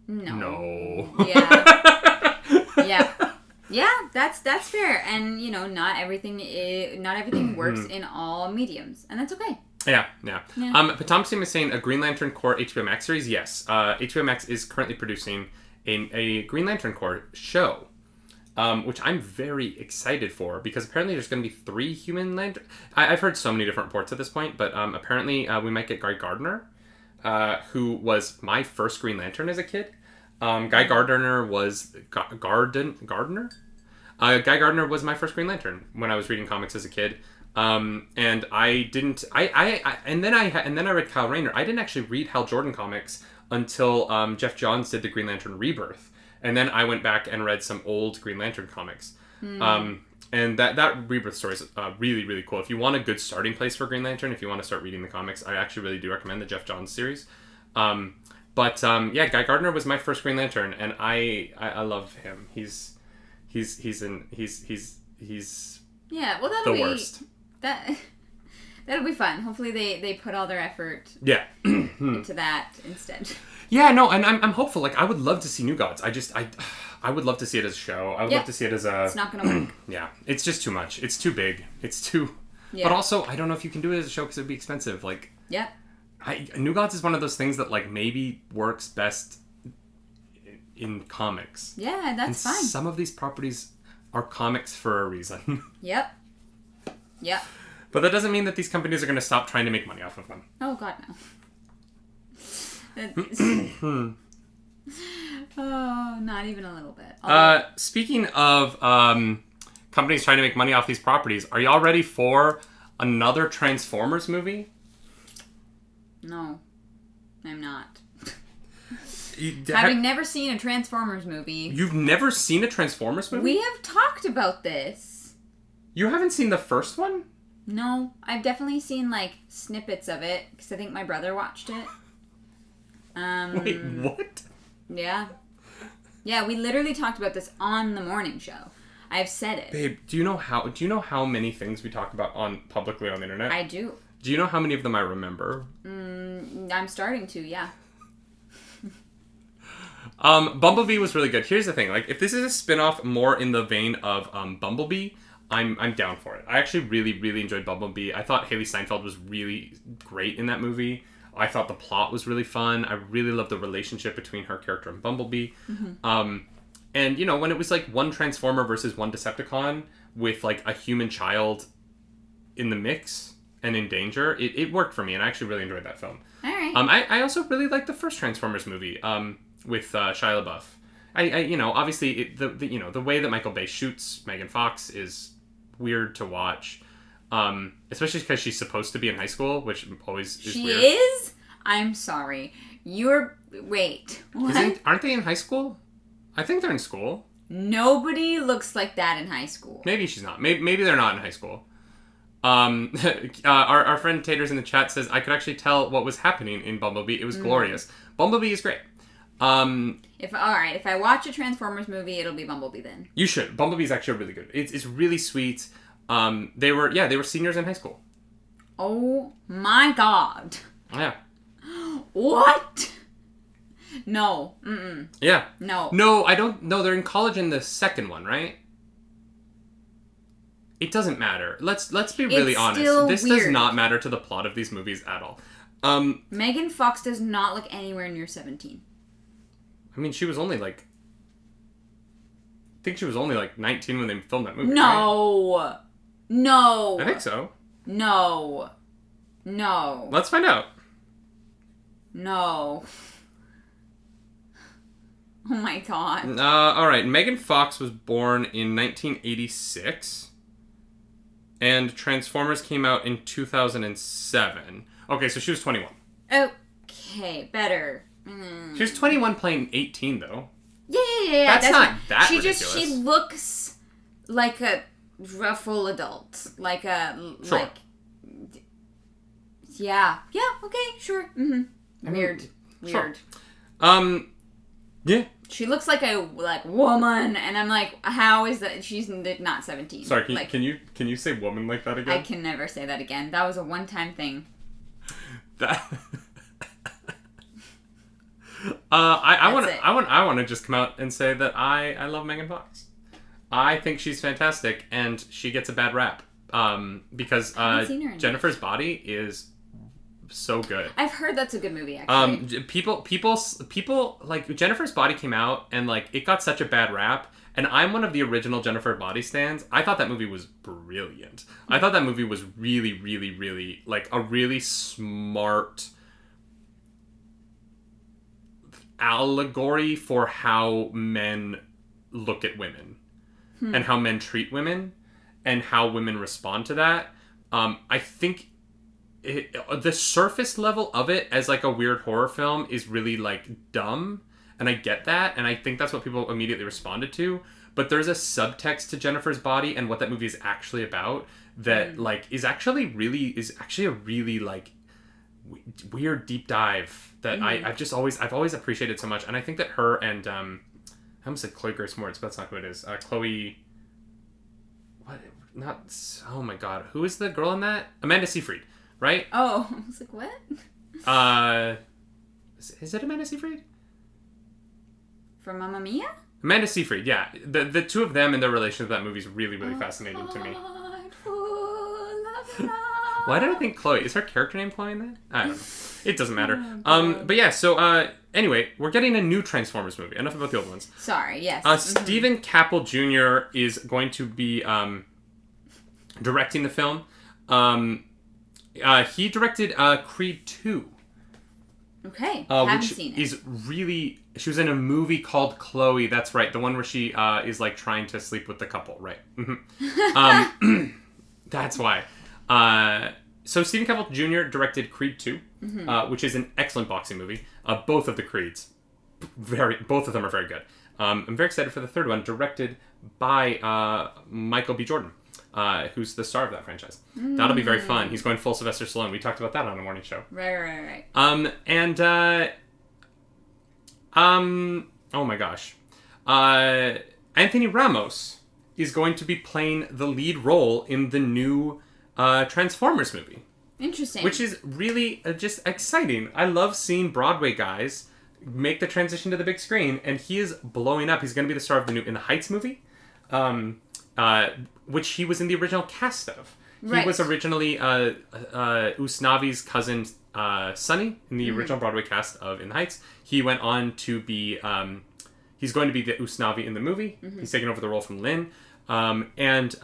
A: no.
B: Yeah, that's fair. And, you know, not everything works in all mediums, and that's okay.
A: Yeah. But Tom Sim is saying a Green Lantern Corps HBO Max series. Yes, HBO Max is currently producing a Green Lantern Corps show. Which I'm very excited for, because apparently there's going to be 3 human Lantern. I've heard so many different reports at this point, but apparently we might get Guy Gardner, who was my first Green Lantern as a kid. Guy Gardner was Gardner. Guy Gardner was my first Green Lantern when I was reading comics as a kid. And I didn't. And then I read Kyle Rayner. I didn't actually read Hal Jordan comics until Jeff Johns did the Green Lantern Rebirth. And then I went back and read some old Green Lantern comics. And that Rebirth story is really, really cool. If you want a good starting place for Green Lantern, if you want to start reading the comics, I actually really do recommend the Jeff Johns series. Guy Gardner was my first Green Lantern, and I love him. He's
B: yeah. Well, that'll be the worst. That'll be fun. Hopefully they put all their effort into that instead.
A: Yeah, no, and I'm hopeful. Like, I would love to see New Gods. I would love to see it as a show. I would love to see it as a...
B: It's not gonna work.
A: Yeah, it's just too much. It's too big. It's too...
B: Yeah.
A: But also, I don't know if you can do it as a show because it'd be expensive. Like...
B: Yeah.
A: New Gods is one of those things that, like, maybe works best in comics.
B: Yeah, that's fine.
A: Some of these properties are comics for a reason.
B: Yep.
A: But that doesn't mean that these companies are going to stop trying to make money off of them.
B: Oh, God, no. Oh, not even a little bit.
A: Speaking of companies trying to make money off these properties, are y'all ready for another Transformers movie?
B: No, I'm not. Having never seen a Transformers movie.
A: You've never seen a Transformers movie?
B: We have talked about this.
A: You haven't seen the first one?
B: No, I've definitely seen, like, snippets of it, because I think my brother watched it.
A: Wait, what?
B: Yeah. Yeah, we literally talked about this on the morning show. I've said it.
A: Babe, do you know how many things we talk about publicly on the internet?
B: I do.
A: Do you know how many of them I remember?
B: I'm starting to, yeah.
A: Bumblebee was really good. Here's the thing, like, if this is a spin-off more in the vein of Bumblebee, I'm down for it. I actually really, really enjoyed Bumblebee. I thought Haley Steinfeld was really great in that movie. I thought the plot was really fun. I really loved the relationship between her character and Bumblebee. Mm-hmm. And, you know, when it was, like, one Transformer versus one Decepticon with, like, a human child in the mix and in danger, it worked for me, and I actually really enjoyed that film.
B: All right.
A: I also really liked the first Transformers movie with Shia LaBeouf. I you know, obviously, the way that Michael Bay shoots Megan Fox is weird to watch. Especially because she's supposed to be in high school, which always is weird.
B: She is? I'm sorry. Wait. What?
A: Aren't they in high school? I think they're in school.
B: Nobody looks like that in high school.
A: Maybe she's not. Maybe they're not in high school. Our friend Taters in the chat says, I could actually tell what was happening in Bumblebee. It was glorious. Bumblebee is great.
B: If I watch a Transformers movie, it'll be Bumblebee then.
A: You should. Bumblebee's actually really good. It's really sweet. They were seniors in high school.
B: Oh my God.
A: Yeah.
B: What? No. Mm-mm.
A: Yeah.
B: No.
A: No, I don't. No, they're in college in the second one, right? It doesn't matter. Let's be really honest. This does not matter to the plot of these movies at all.
B: Megan Fox does not look anywhere near 17.
A: I mean, she was only like... I think she was only like 19 when they filmed that movie,
B: No.
A: Right?
B: No.
A: I think so.
B: No.
A: Let's find out.
B: No. Oh my God.
A: Alright, Megan Fox was born in 1986. And Transformers came out in 2007. Okay, so she was 21.
B: Okay, better.
A: She was 21 playing 18, though.
B: Yeah.
A: That's not that ridiculous.
B: She looks like a full adult.
A: Sure.
B: Yeah, okay, sure. Mm-hmm. Weird.
A: Sure. Yeah.
B: She looks like a woman, and I'm like, how is that? She's not 17.
A: Sorry, can you say woman like that again?
B: I can never say that again. That was a one-time thing.
A: I want to just come out and say that I love Megan Fox. I think she's fantastic, and she gets a bad rap because Jennifer's Body is so good.
B: I've heard that's a good movie, actually.
A: People like Jennifer's Body came out and like it got such a bad rap. And I'm one of the original Jennifer Body stans. I thought that movie was brilliant. I thought that movie was really, really, really like a really smart allegory for how men look at women and how men treat women and how women respond to that. I think the surface level of it as like a weird horror film is really like dumb, and I get that, and I think that's what people immediately responded to. But there's a subtext to Jennifer's Body and what that movie is actually about that like is actually a really like weird deep dive that I've always appreciated so much. And I think that her and I almost said Chloe Grace Moretz, but that's not who it is. Chloe, what? Not, oh my God, who is the girl in that? Amanda Seyfried, right?
B: Oh, I was like, what?
A: Is it Amanda Seyfried?
B: From Mamma Mia?
A: Amanda Seyfried, yeah. The two of them and their relationship with that movie is really, really fascinating to me. Why did I think Chloe? Is her character name Chloe in that? I don't know. It doesn't matter. But yeah, so anyway, we're getting a new Transformers movie. Enough about the old ones.
B: Sorry, yes.
A: Stephen Caple Jr. is going to be directing the film. He directed Creed 2.
B: Okay, haven't seen it.
A: Is really... She was in a movie called Chloe. That's right. The one where she is like trying to sleep with the couple. Right. Mm-hmm. That's why. So Stephen Caple Jr. directed Creed 2, which is an excellent boxing movie. Both of the Creeds, both of them are very good. I'm very excited for the third one, directed by Michael B. Jordan, who's the star of that franchise. That'll be very fun. He's going full Sylvester Stallone. We talked about that on the morning show.
B: Right.
A: Oh my gosh. Anthony Ramos is going to be playing the lead role in the new Transformers movie.
B: Interesting.
A: Which is really just exciting. I love seeing Broadway guys make the transition to the big screen, and he is blowing up. He's going to be the star of the new In the Heights movie, which he was in the original cast of. Right. He was originally Usnavi's cousin, Sonny, in the original Broadway cast of In the Heights. He went on to be... he's going to be the Usnavi in the movie. He's taking over the role from Lynn. And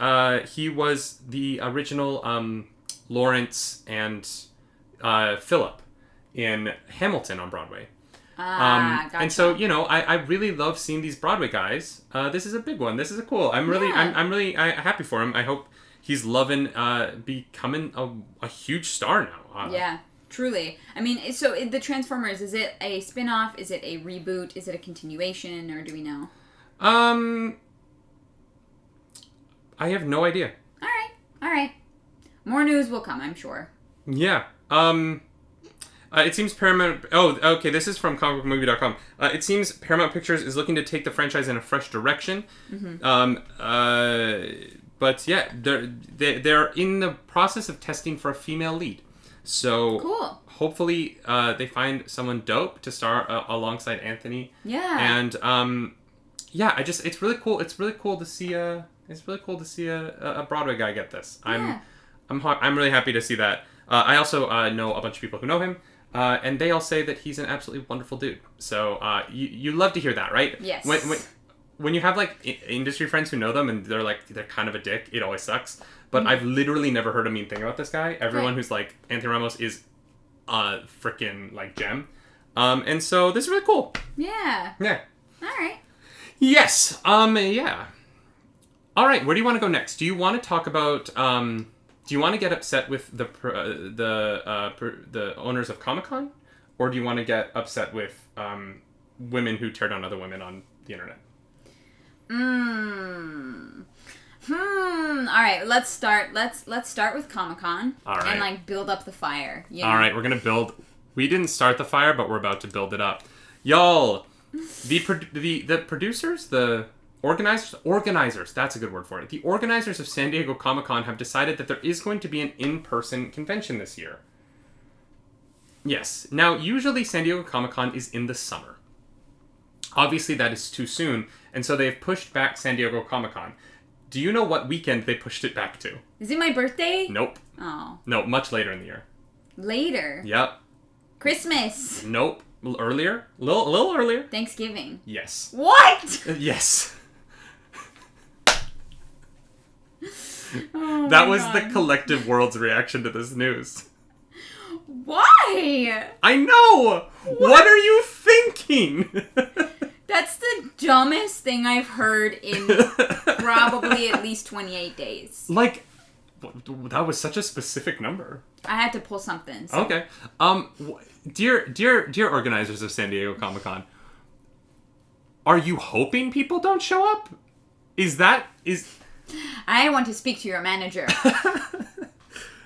A: he was the original Lawrence and Philip in Hamilton on Broadway. Gotcha. And so, I really love seeing these Broadway guys. This is a big one. This is cool. I'm really happy for him. I hope he's loving becoming a huge star now.
B: Yeah, truly. I mean, so the Transformers, is it a spin-off? Is it a reboot? Is it a continuation? Or do we know?
A: I have no idea.
B: All right. More news will come, I'm sure.
A: Yeah. It seems Paramount... Oh, okay, this is from comicbookmovie.com. It seems Paramount Pictures is looking to take the franchise in a fresh direction. But yeah, they're in the process of testing for a female lead. So
B: cool.
A: Hopefully they find someone dope to star alongside Anthony.
B: Yeah.
A: And it's really cool. It's really cool to see a Broadway guy get this.
B: Yeah.
A: I'm really happy to see that. I also know a bunch of people who know him, and they all say that he's an absolutely wonderful dude. So you love to hear that, right?
B: Yes.
A: When you have like industry friends who know them and they're kind of a dick, it always sucks. But I've literally never heard a mean thing about this guy. Everyone who's like, Anthony Ramos is a freaking like gem. And so this is really cool.
B: Yeah.
A: Yeah.
B: All right.
A: Yes. Yeah. All right. Where do you want to go next? Do you want to talk about? Do you want to get upset with the owners of Comic-Con, or do you want to get upset with women who tear down other women on the internet?
B: All right. Let's start with Comic-Con.
A: All right.
B: And like build up the fire. You know?
A: All right. We're gonna build. We didn't start the fire, but we're about to build it up, y'all. The producers, the organizers, that's a good word for it. The organizers of San Diego Comic-Con have decided that there is going to be an in-person convention this year. Yes. Now, usually San Diego Comic-Con is in the summer. Obviously, that is too soon, and so they've pushed back San Diego Comic-Con. Do you know what weekend they pushed it back to?
B: Is it my birthday?
A: Nope.
B: Oh.
A: No, much later in the year.
B: Later?
A: Yep.
B: Christmas?
A: Nope. A little earlier? A little earlier?
B: Thanksgiving?
A: Yes.
B: What?
A: Yes.
B: Oh
A: that was
B: God.
A: the collective world's reaction to this news.
B: Why?
A: I know! What are you thinking?
B: That's the dumbest thing I've heard in probably at least 28 days.
A: Like, that was such a specific number.
B: I had to pull something. So.
A: Okay. Dear organizers of San Diego Comic-Con, are you hoping people don't show up?
B: I want to speak to your manager.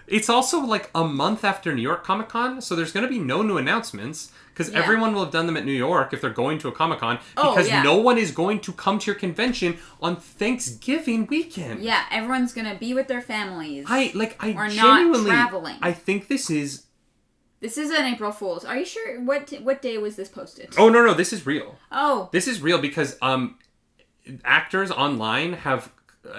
A: It's also like a month after New York Comic-Con, so there's going to be no new announcements, because everyone will have done them at New York if they're going to a Comic-Con, because no one is going to come to your convention on Thanksgiving weekend.
B: Yeah, everyone's going to be with their families.
A: I
B: or
A: genuinely,
B: not traveling.
A: I think this is
B: This is an April Fool's. Are you sure? What day was this posted?
A: Oh, no, this is real.
B: Oh.
A: This is real because actors online have...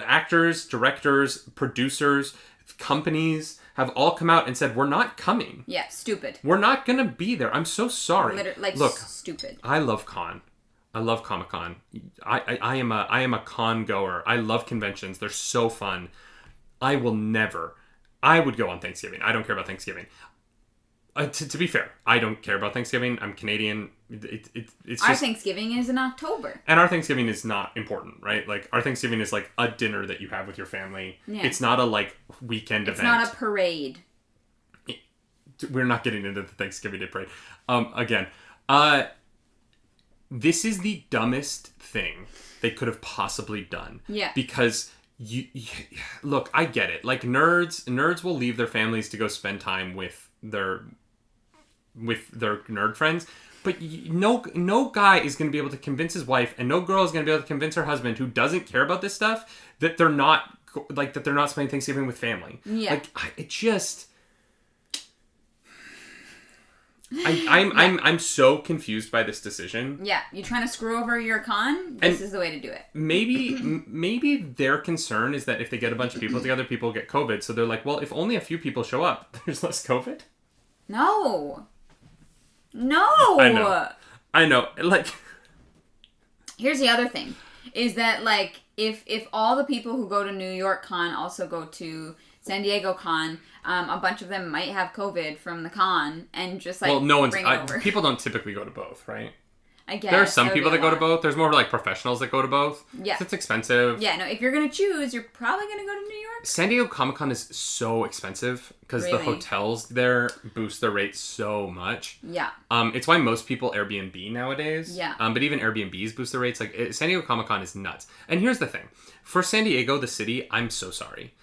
A: actors, directors, producers, companies have all come out and said, we're not coming.
B: Yeah, stupid.
A: We're not going to be there. I'm so sorry. Look,
B: stupid.
A: I love con. I love Comic-Con. I am a con goer. I love conventions. They're so fun. I would go on Thanksgiving. I don't care about Thanksgiving. To be fair, I don't care about Thanksgiving. I'm Canadian. It's just...
B: Our Thanksgiving is in October.
A: And our Thanksgiving is not important, right? Like, our Thanksgiving is like a dinner that you have with your family. Yeah. It's not a, like, weekend event.
B: It's not a parade.
A: We're not getting into the Thanksgiving Day parade. Again, this is the dumbest thing they could have possibly done. Yeah. Because... You look, I get it. Like, nerds will leave their families to go spend time with their nerd friends, but no guy is going to be able to convince his wife, and no girl is going to be able to convince her husband, who doesn't care about this stuff, that they're not spending Thanksgiving with family. Yeah. Like, it just... I'm so confused by this decision.
B: Yeah, you trying to screw over your con? This is the way to do it.
A: Maybe their concern is that if they get a bunch of people together, people get COVID. So they're like, well, if only a few people show up, there's less COVID.
B: No.
A: I know. Like,
B: here's the other thing, is that like if all the people who go to New York Con also go to San Diego Con, a bunch of them might have COVID from the con and just like bring it over.
A: People don't typically go to both, right?
B: I guess.
A: There are some people that go to both. There's more like professionals that go to both. Yeah. It's expensive.
B: Yeah, no, if you're going to choose, you're probably going to go to New York.
A: San Diego Comic-Con is so expensive because the hotels there boost their rates so much. Yeah. It's why most people Airbnb nowadays. Yeah. But even Airbnbs boost their rates. Like, San Diego Comic-Con is nuts. And here's the thing. For San Diego, the city, I'm so sorry.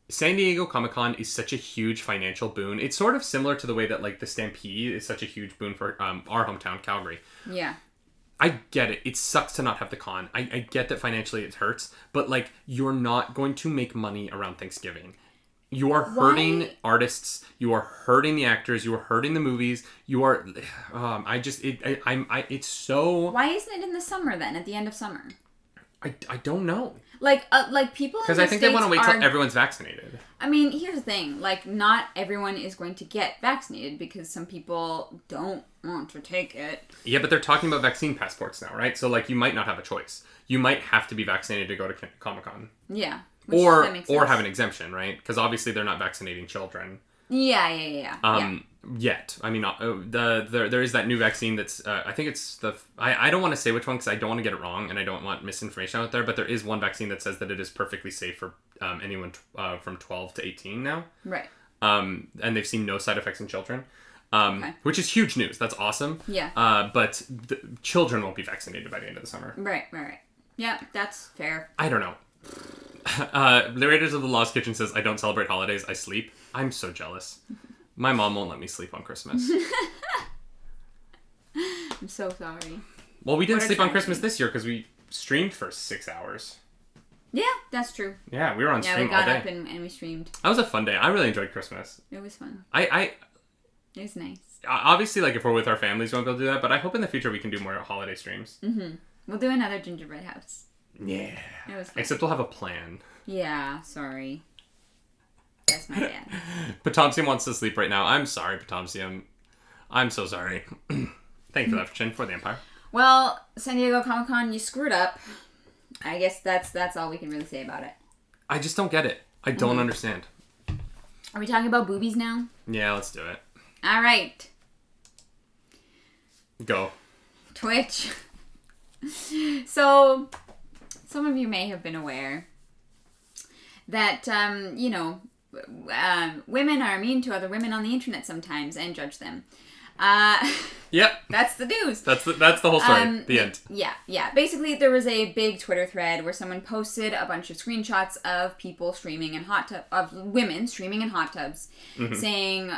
A: San Diego Comic-Con is such a huge financial boon. It's sort of similar to the way that, like, the Stampede is such a huge boon for our hometown, Calgary. Yeah. I get it. It sucks to not have the con. I get that financially it hurts. But, like, you're not going to make money around Thanksgiving. You are hurting artists. You are hurting the actors. You are hurting the movies. You are... it's so...
B: Why isn't it in the summer, then, at the end of summer?
A: I don't know.
B: Like people in the
A: Because I think they want to wait till everyone's vaccinated.
B: I mean, here's the thing. Like, not everyone is going to get vaccinated because some people don't want to take it.
A: Yeah, but they're talking about vaccine passports now, right? So, like, you might not have a choice. You might have to be vaccinated to go to Comic-Con. Yeah. Or have an exemption, right? Because obviously they're not vaccinating children.
B: Yeah.
A: Yet. I mean, there is that new vaccine that's, I think it's I don't want to say which one because I don't want to get it wrong and I don't want misinformation out there, but there is one vaccine that says that it is perfectly safe for anyone from 12 to 18 now. Right. And they've seen no side effects in children, which is huge news. That's awesome. Yeah. But the children won't be vaccinated by the end of the summer.
B: Right. Yeah, that's fair.
A: I don't know. The Raiders of the Lost Kitchen says, I don't celebrate holidays, I sleep. I'm so jealous. My mom won't let me sleep on Christmas.
B: I'm so sorry.
A: Well, we didn't sleep on Christmas this year because we streamed for 6 hours.
B: Yeah, that's true.
A: Yeah, we were on stream all day.
B: Yeah, we got up and we streamed.
A: That was a fun day. I really enjoyed Christmas.
B: It was fun.
A: It
B: was nice.
A: Obviously, like, if we're with our families, we won't be able to do that, but I hope in the future we can do more holiday streams.
B: Mm-hmm. We'll do another gingerbread house.
A: Yeah. It was fun. Except we'll have a plan.
B: Yeah, sorry. That's my bad.
A: Potomsium wants to sleep right now. I'm sorry, Potomsium. I'm so sorry. Thank you for that, Chin, for the Empire.
B: Well, San Diego Comic-Con, you screwed up. I guess that's all we can really say about it.
A: I just don't get it. I don't understand.
B: Are we talking about boobies now?
A: Yeah, let's do it.
B: All right.
A: Go.
B: Twitch. So, some of you may have been aware that, women are mean to other women on the internet sometimes and judge them.
A: Yep.
B: That's the news.
A: That's the whole story. The end.
B: Yeah. Basically, there was a big Twitter thread where someone posted a bunch of screenshots of people streaming in of women streaming in hot tubs, saying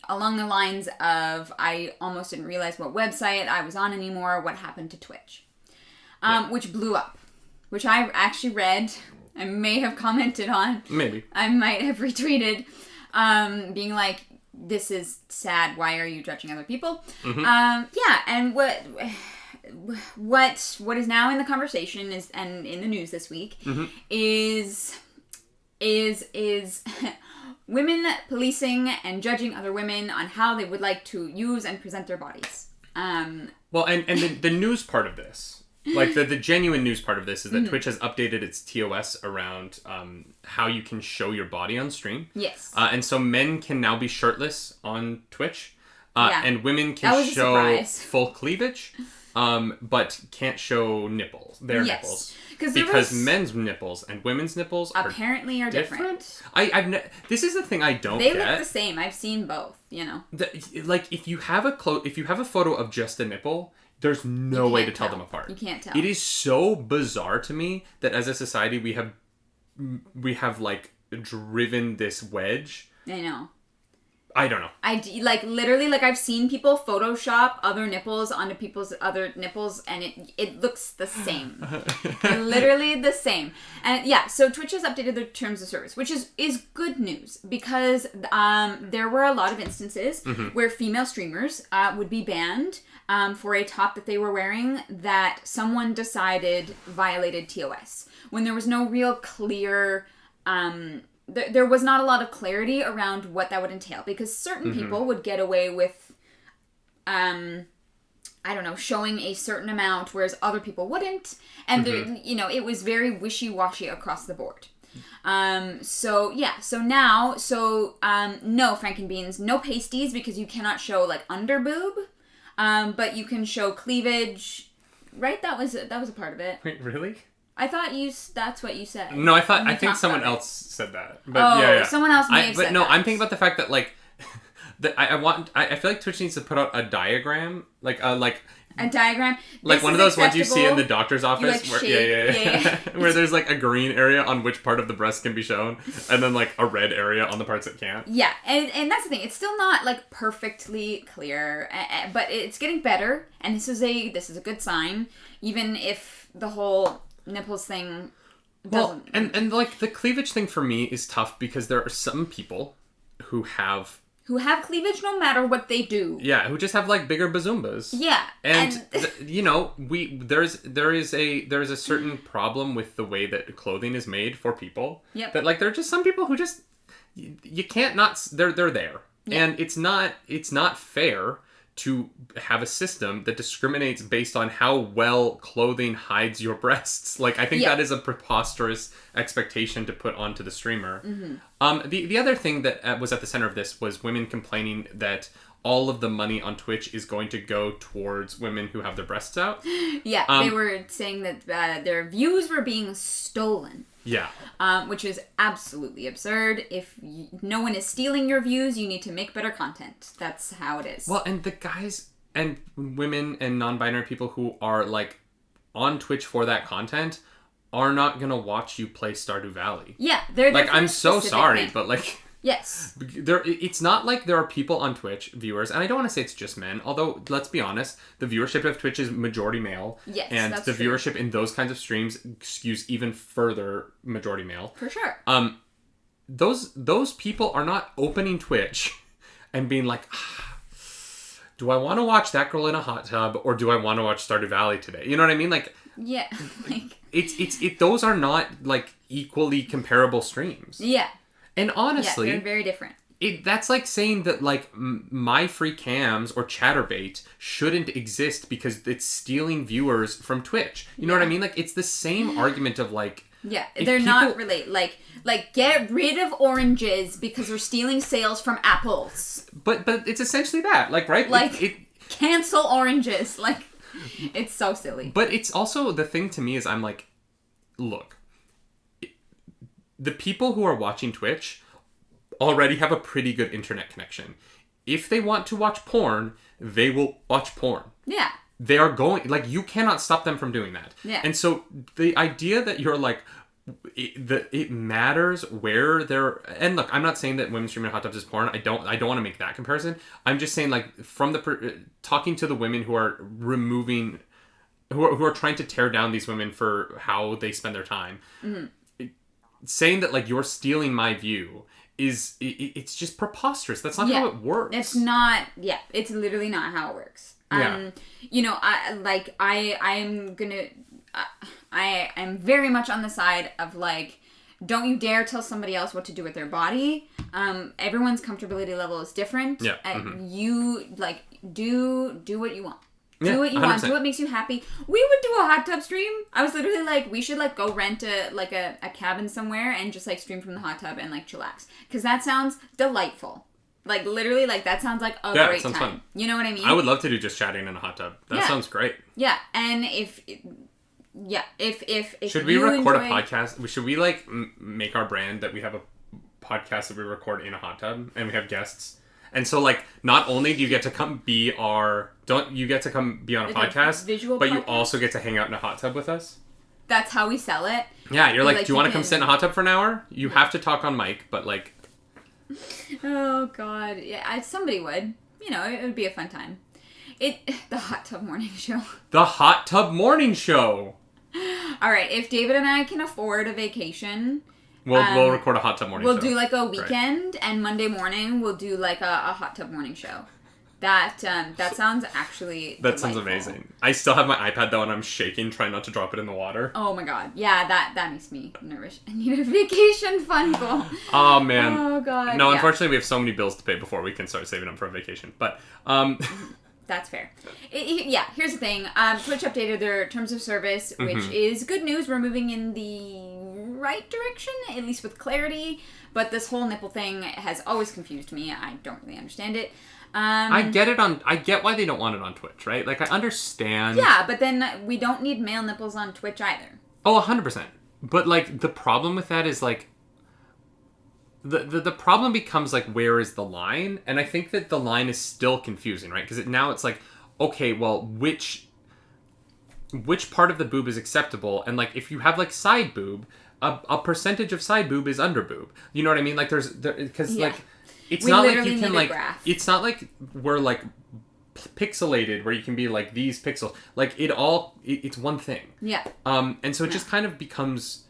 B: along the lines of, "I almost didn't realize what website I was on anymore. What happened to Twitch?" Which blew up. Which I actually read. I may have commented on.
A: Maybe.
B: I might have retweeted, being like, this is sad. Why are you judging other people?
A: Mm-hmm.
B: And what is now in the conversation is, and in the news this week,
A: mm-hmm.
B: is women policing and judging other women on how they would like to use and present their bodies.
A: Well, and the news part of this, like the genuine news part of this, is that Twitch has updated its TOS around how you can show your body on stream.
B: Yes.
A: And so men can now be shirtless on Twitch, and women can show full cleavage, but can't show nipples, their nipples. Because men's nipples and women's nipples
B: apparently are different.
A: This is the thing I don't get.
B: They look the same. I've seen both, you know.
A: Like, if you have a photo of just a nipple, there's no way to tell them apart.
B: You can't tell.
A: It is so bizarre to me that as a society we have like driven this wedge.
B: I know.
A: I don't know.
B: Literally, I've seen people Photoshop other nipples onto people's other nipples, and it looks the same. Literally the same. And yeah, so Twitch has updated their terms of service, which is good news, because there were a lot of instances where female streamers would be banned for a top that they were wearing that someone decided violated TOS. When there was no real clear... There was not a lot of clarity around what that would entail, because certain people would get away with, showing a certain amount, whereas other people wouldn't, and it was very wishy-washy across the board. No Frankenbeans, no pasties, because you cannot show under boob, but you can show cleavage, right? That was a part of it.
A: Wait, really?
B: I thought that's what you said.
A: No, I think someone else said that. But
B: someone else may have said that.
A: But no, I'm thinking about the fact that I feel like Twitch needs to put out a diagram, a
B: diagram,
A: like one of those ones you see in the doctor's office,
B: yeah.
A: where there's a green area on which part of the breast can be shown, and then a red area on the parts that can't.
B: Yeah, and that's the thing. It's still not perfectly clear, but it's getting better, and this is a good sign, even if the whole nipples thing doesn't.
A: Well, and the cleavage thing for me is tough, because there are some people who have
B: cleavage no matter what they do.
A: Yeah, who just have bigger bazoombas.
B: Yeah.
A: And there is a certain problem with the way that clothing is made for people.
B: Yep.
A: That there are just some people who just you can't not they're there. Yep. And it's not fair to have a system that discriminates based on how well clothing hides your breasts. I think that is a preposterous expectation to put onto the streamer. Mm-hmm. The other thing that was at the center of this was women complaining that all of the money on Twitch is going to go towards women who have their breasts out.
B: Yeah, they were saying that their views were being stolen.
A: Yeah.
B: Which is absolutely absurd. If no one is stealing your views, you need to make better content. That's how it is.
A: Well, and the guys and women and non-binary people who are on Twitch for that content are not gonna watch you play Stardew Valley.
B: Yeah, they're
A: I'm so sorry, but
B: yes.
A: It's not like there are people on Twitch, viewers, and I don't want to say it's just men, although, let's be honest, the viewership of Twitch is majority male.
B: Yes,
A: and
B: that's
A: the
B: true.
A: viewership in those kinds of streams skews even further majority male.
B: For sure.
A: Those people are not opening Twitch and being do I want to watch that girl in a hot tub, or do I want to watch Stardew Valley today? You know what I mean?
B: Yeah.
A: Those are not, equally comparable streams.
B: Yeah.
A: And honestly,
B: they're very different.
A: That's like saying that my free cams or Chatterbait shouldn't exist because it's stealing viewers from Twitch. You know what I mean? It's the same argument of
B: they're not related. Get rid of oranges because we're stealing sales from apples.
A: But it's essentially that, right?
B: Cancel oranges. It's so silly.
A: But it's also, the thing to me is I'm look. The people who are watching Twitch already have a pretty good internet connection. If they want to watch porn, they will watch porn.
B: Yeah.
A: They are going... you cannot stop them from doing that.
B: Yeah.
A: And so the idea that you're it matters where they're... And look, I'm not saying that women streaming hot tubs is porn. I don't want to make that comparison. I'm just saying, from the... talking to the women who are removing... Who are trying to tear down these women for how they spend their time... Mm-hmm. Saying that you're stealing my view it's just preposterous. That's not how it works.
B: It's not. Yeah, it's literally not how it works. You know, I am very much on the side of like, don't you dare tell somebody else what to do with their body. Everyone's comfortability level is different.
A: Yeah.
B: You like do what you want.
A: Yeah,
B: do what you
A: 100%.
B: want. Do what makes you happy. We would do a hot tub stream. I was literally like, we should like go rent a cabin somewhere and just like stream from the hot tub and like chillax, because that sounds delightful. Like literally, like that sounds like a great time. Fun. You know what I mean?
A: I would love to do just chatting in a hot tub. That sounds great.
B: Yeah, and if
A: should we record a podcast? Should we like make our brand that we have a podcast that we record in a hot tub and we have guests? And so like, not only do you get to come be on a podcast, but you also get to hang out in a hot tub with us.
B: That's how we sell it.
A: Yeah, you're like, do you want to come sit in a hot tub for an hour? You have to talk on mic, but like.
B: Oh God, yeah, somebody would. You know, it would be a fun time. The hot tub morning show.
A: The hot tub morning show.
B: All right, if David and I can afford a vacation,
A: we'll record a hot tub morning show.
B: We'll do like a weekend, and Monday morning we'll do like a hot tub morning show. That sounds actually delightful.
A: Sounds amazing. I still have my iPad though, and I'm shaking, trying not to drop it in the water.
B: Oh my God, yeah, that makes me nervous. I need a vacation fund goal.
A: Oh man.
B: Oh God.
A: No, unfortunately, we have so many bills to pay before we can start saving up for a vacation. But
B: that's fair. Here's the thing. Twitch updated their terms of service, which is good news. We're moving in the right direction, at least with clarity. But this whole nipple thing has always confused me. I don't really understand it. I
A: get why they don't want it on Twitch, right? Like, I understand.
B: Yeah, but then we don't need male nipples on Twitch either.
A: Oh, 100%. But, like, the problem with that is, like, the problem becomes, like, where is the line? And I think that the line is still confusing, right? Because now it's like, okay, well, which part of the boob is acceptable? And, like, if you have, like, side boob, a percentage of side boob is under boob. You know what I mean? Like, like... It's not like you can, like, it's not like we're, like, pixelated where you can be, like, these pixels. Like, it's one thing.
B: Yeah.
A: And so it just kind of becomes...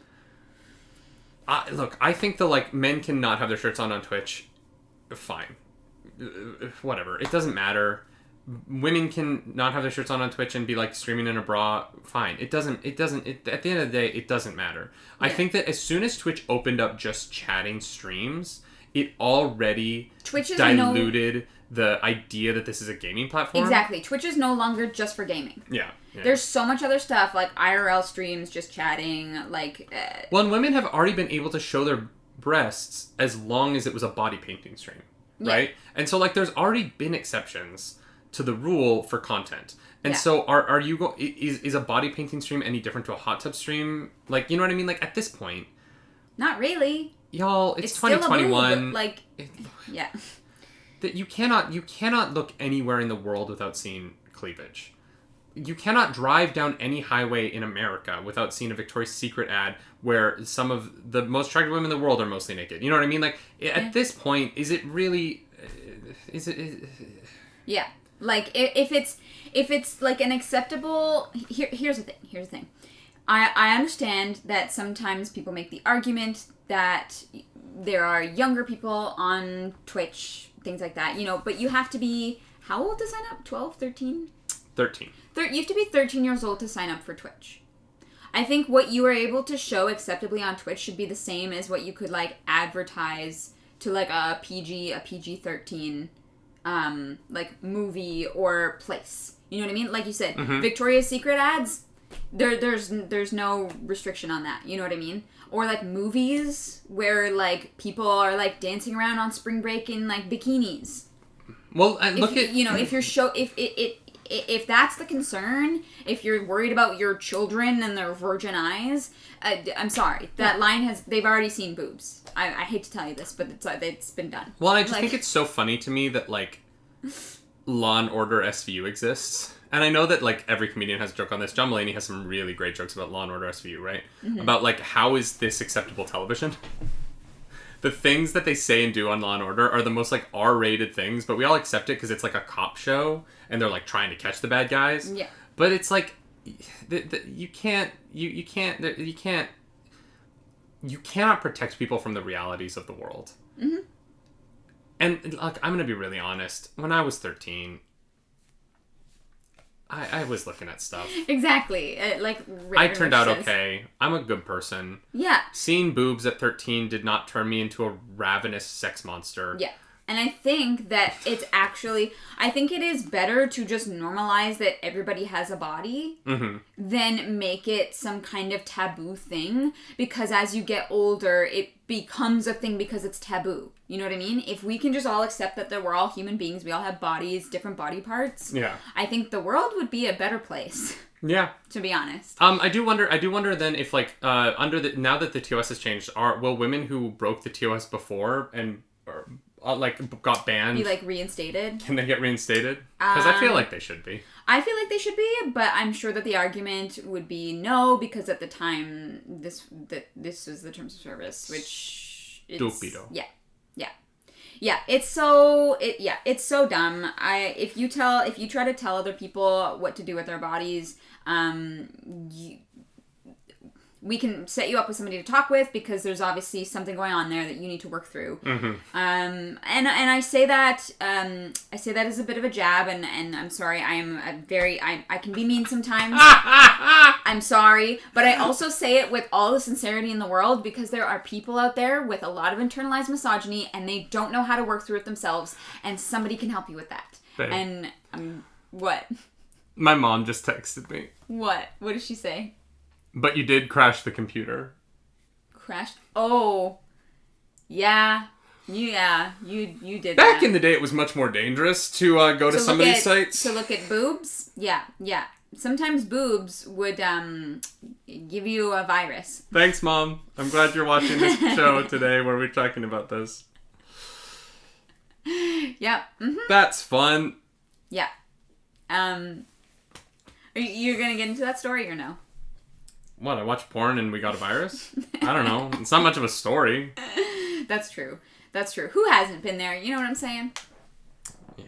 A: look, I think men cannot have their shirts on Twitch. Fine. Whatever. It doesn't matter. Women can not have their shirts on Twitch and be, like, streaming in a bra. Fine. At the end of the day, it doesn't matter. Yeah. I think that as soon as Twitch opened up just chatting streams... it already diluted the idea that this is a gaming platform.
B: Exactly. Twitch is no longer just for gaming.
A: Yeah.
B: There's so much other stuff, like IRL streams, just chatting, like...
A: Well, and women have already been able to show their breasts as long as it was a body painting stream, right? And so, like, there's already been exceptions to the rule for content. And so, are you is a body painting stream any different to a hot tub stream? Like, you know what I mean? Like, at this point...
B: Not really.
A: Y'all, it's 2021.
B: Like, yeah.
A: That you cannot look anywhere in the world without seeing cleavage. You cannot drive down any highway in America without seeing a Victoria's Secret ad where some of the most attractive women in the world are mostly naked. You know what I mean? Like, at this point, is it really...
B: Yeah. Like, if it's like an acceptable... Here's the thing. I understand that sometimes people make the argument that there are younger people on Twitch, things like that, you know, but you have to be, how old to sign up? 12, 13?
A: 13.
B: You have to be 13 years old to sign up for Twitch. I think what you are able to show acceptably on Twitch should be the same as what you could, like, advertise to, like, a PG-13, like, movie or place. You know what I mean? Like you said, Victoria's Secret ads... There's no restriction on that. You know what I mean? Or like movies where like people are like dancing around on spring break in like bikinis.
A: Well, and look at
B: if that's the concern, if you're worried about your children and their virgin eyes, I'm sorry. That line they've already seen boobs. I hate to tell you this, but it's been done.
A: Well, I just think it's so funny to me that like Law and Order SVU exists. And I know that, like, every comedian has a joke on this. John Mulaney has some really great jokes about Law & Order SVU, right? About, like, how is this acceptable television? The things that they say and do on Law & Order are the most, like, R-rated things, but we all accept it because it's, like, a cop show, and they're, like, trying to catch the bad guys.
B: Yeah.
A: But it's, like, you you cannot protect people from the realities of the world.
B: Mm-hmm.
A: And, look, I'm going to be really honest. When I was 13, I was looking at stuff.
B: Exactly.
A: I turned out okay. I'm a good person.
B: Yeah.
A: Seeing boobs at 13 did not turn me into a ravenous sex monster.
B: Yeah. And I think that I think it is better to just normalize that everybody has a body than make it some kind of taboo thing. Because as you get older, it becomes a thing because it's taboo. You know what I mean? If we can just all accept that we're all human beings, we all have bodies, different body parts.
A: Yeah.
B: I think the world would be a better place.
A: Yeah.
B: To be honest.
A: I do wonder then if now that the TOS has changed, will women who broke the TOS before and got banned
B: be reinstated?
A: Can they get reinstated? Because I feel like they should be.
B: I feel like they should be, but I'm sure that the argument would be no, because at the time this was the terms of service, which
A: stupido.
B: Yeah, it's so dumb. If you try to tell other people what to do with their bodies, we can set you up with somebody to talk with, because there's obviously something going on there that you need to work through. Mm-hmm. And I say that as a bit of a jab, and I'm sorry, I can be mean sometimes. I'm sorry, but I also say it with all the sincerity in the world, because there are people out there with a lot of internalized misogyny, and they don't know how to work through it themselves, and somebody can help you with that. Babe. And what?
A: My mom just texted me.
B: What? What did she say?
A: But you did crash the computer.
B: Crashed? Oh. Yeah. You did
A: Back in the day, it was much more dangerous to go to some of these sites.
B: To look at boobs? Yeah. Sometimes boobs would give you a virus.
A: Thanks, Mom. I'm glad you're watching this show today where we're talking about this.
B: Yep. Mm-hmm.
A: That's fun.
B: Yeah. You're going to get into that story or no?
A: What, I watched porn and we got a virus? I don't know. It's not much of a story.
B: That's true. Who hasn't been there? You know what I'm saying?
A: Yeah.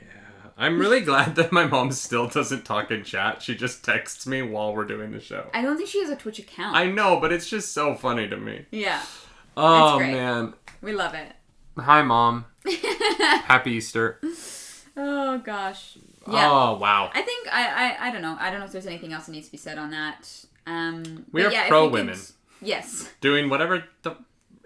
A: I'm really glad that my mom still doesn't talk in chat. She just texts me while we're doing the show.
B: I don't think she has a Twitch account.
A: I know, but it's just so funny to me.
B: Yeah.
A: Oh, man.
B: We love it.
A: Hi, Mom. Happy Easter.
B: Oh, gosh. Yeah.
A: Oh, wow.
B: I think, I don't know. I don't know if there's anything else that needs to be said on that.
A: We are pro-women.
B: Yes.
A: Doing whatever the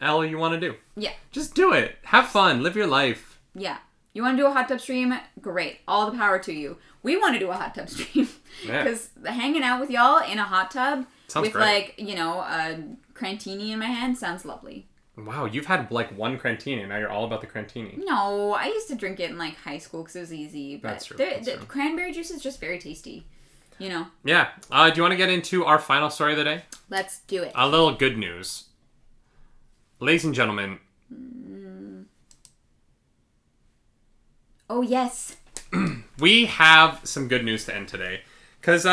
A: hell you want to do.
B: Yeah.
A: Just do it. Have fun. Live your life.
B: Yeah. You want to do a hot tub stream? Great. All the power to you. We want to do a hot tub stream. Because hanging out with y'all in a hot tub
A: sounds
B: with
A: great.
B: A crantini in my hand sounds lovely.
A: Wow, you've had one crantini, now you're all about the crantini.
B: No, I used to drink it in high school because it was easy. But
A: That's true.
B: The cranberry juice is just very tasty. You know.
A: Yeah. Do you want to get into our final story of the day?
B: Let's do it.
A: A little good news. Ladies and gentlemen.
B: Oh, yes.
A: We have some good news to end today. Because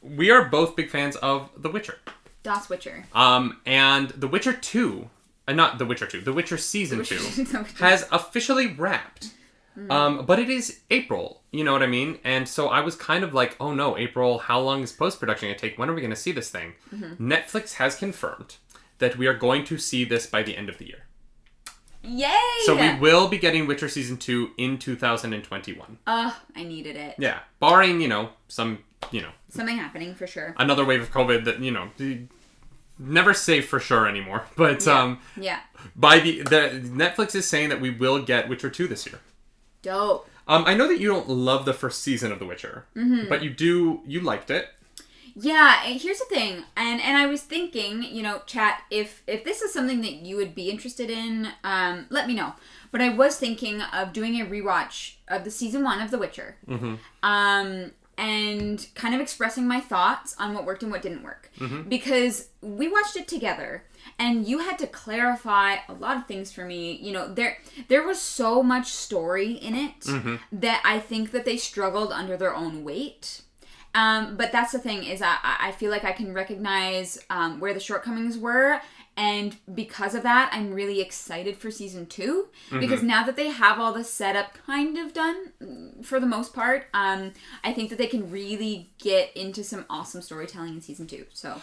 A: we are both big fans of The Witcher.
B: Das Witcher.
A: And The Witcher 2, not The Witcher 2, The Witcher Season 2 has officially wrapped. But it is April, you know what I mean? And so I was kind of like, oh no, April, how long is post-production going to take? When are we going to see this thing? Mm-hmm. Netflix has confirmed that we are going to see this by the end of the year.
B: Yay!
A: So we will be getting Witcher Season 2 in 2021.
B: I needed it.
A: Yeah. Barring, something
B: happening for sure.
A: Another wave of COVID that, never safe for sure anymore. But,
B: yeah.
A: By the Netflix is saying that we will get Witcher 2 this year.
B: Dope.
A: I know that you don't love the first season of The Witcher, but you liked it.
B: Yeah, here's the thing, and I was thinking, chat, if this is something that you would be interested in, let me know. But I was thinking of doing a rewatch of the season 1 of The Witcher, and kind of expressing my thoughts on what worked and what didn't work, because we watched it together. And you had to clarify a lot of things for me. There was so much story in it that I think that they struggled under their own weight. But that's the thing is I feel like I can recognize where the shortcomings were And because of that, I'm really excited for season 2. Because now that they have all the setup kind of done, for the most part, I think that they can really get into some awesome storytelling in season 2. So,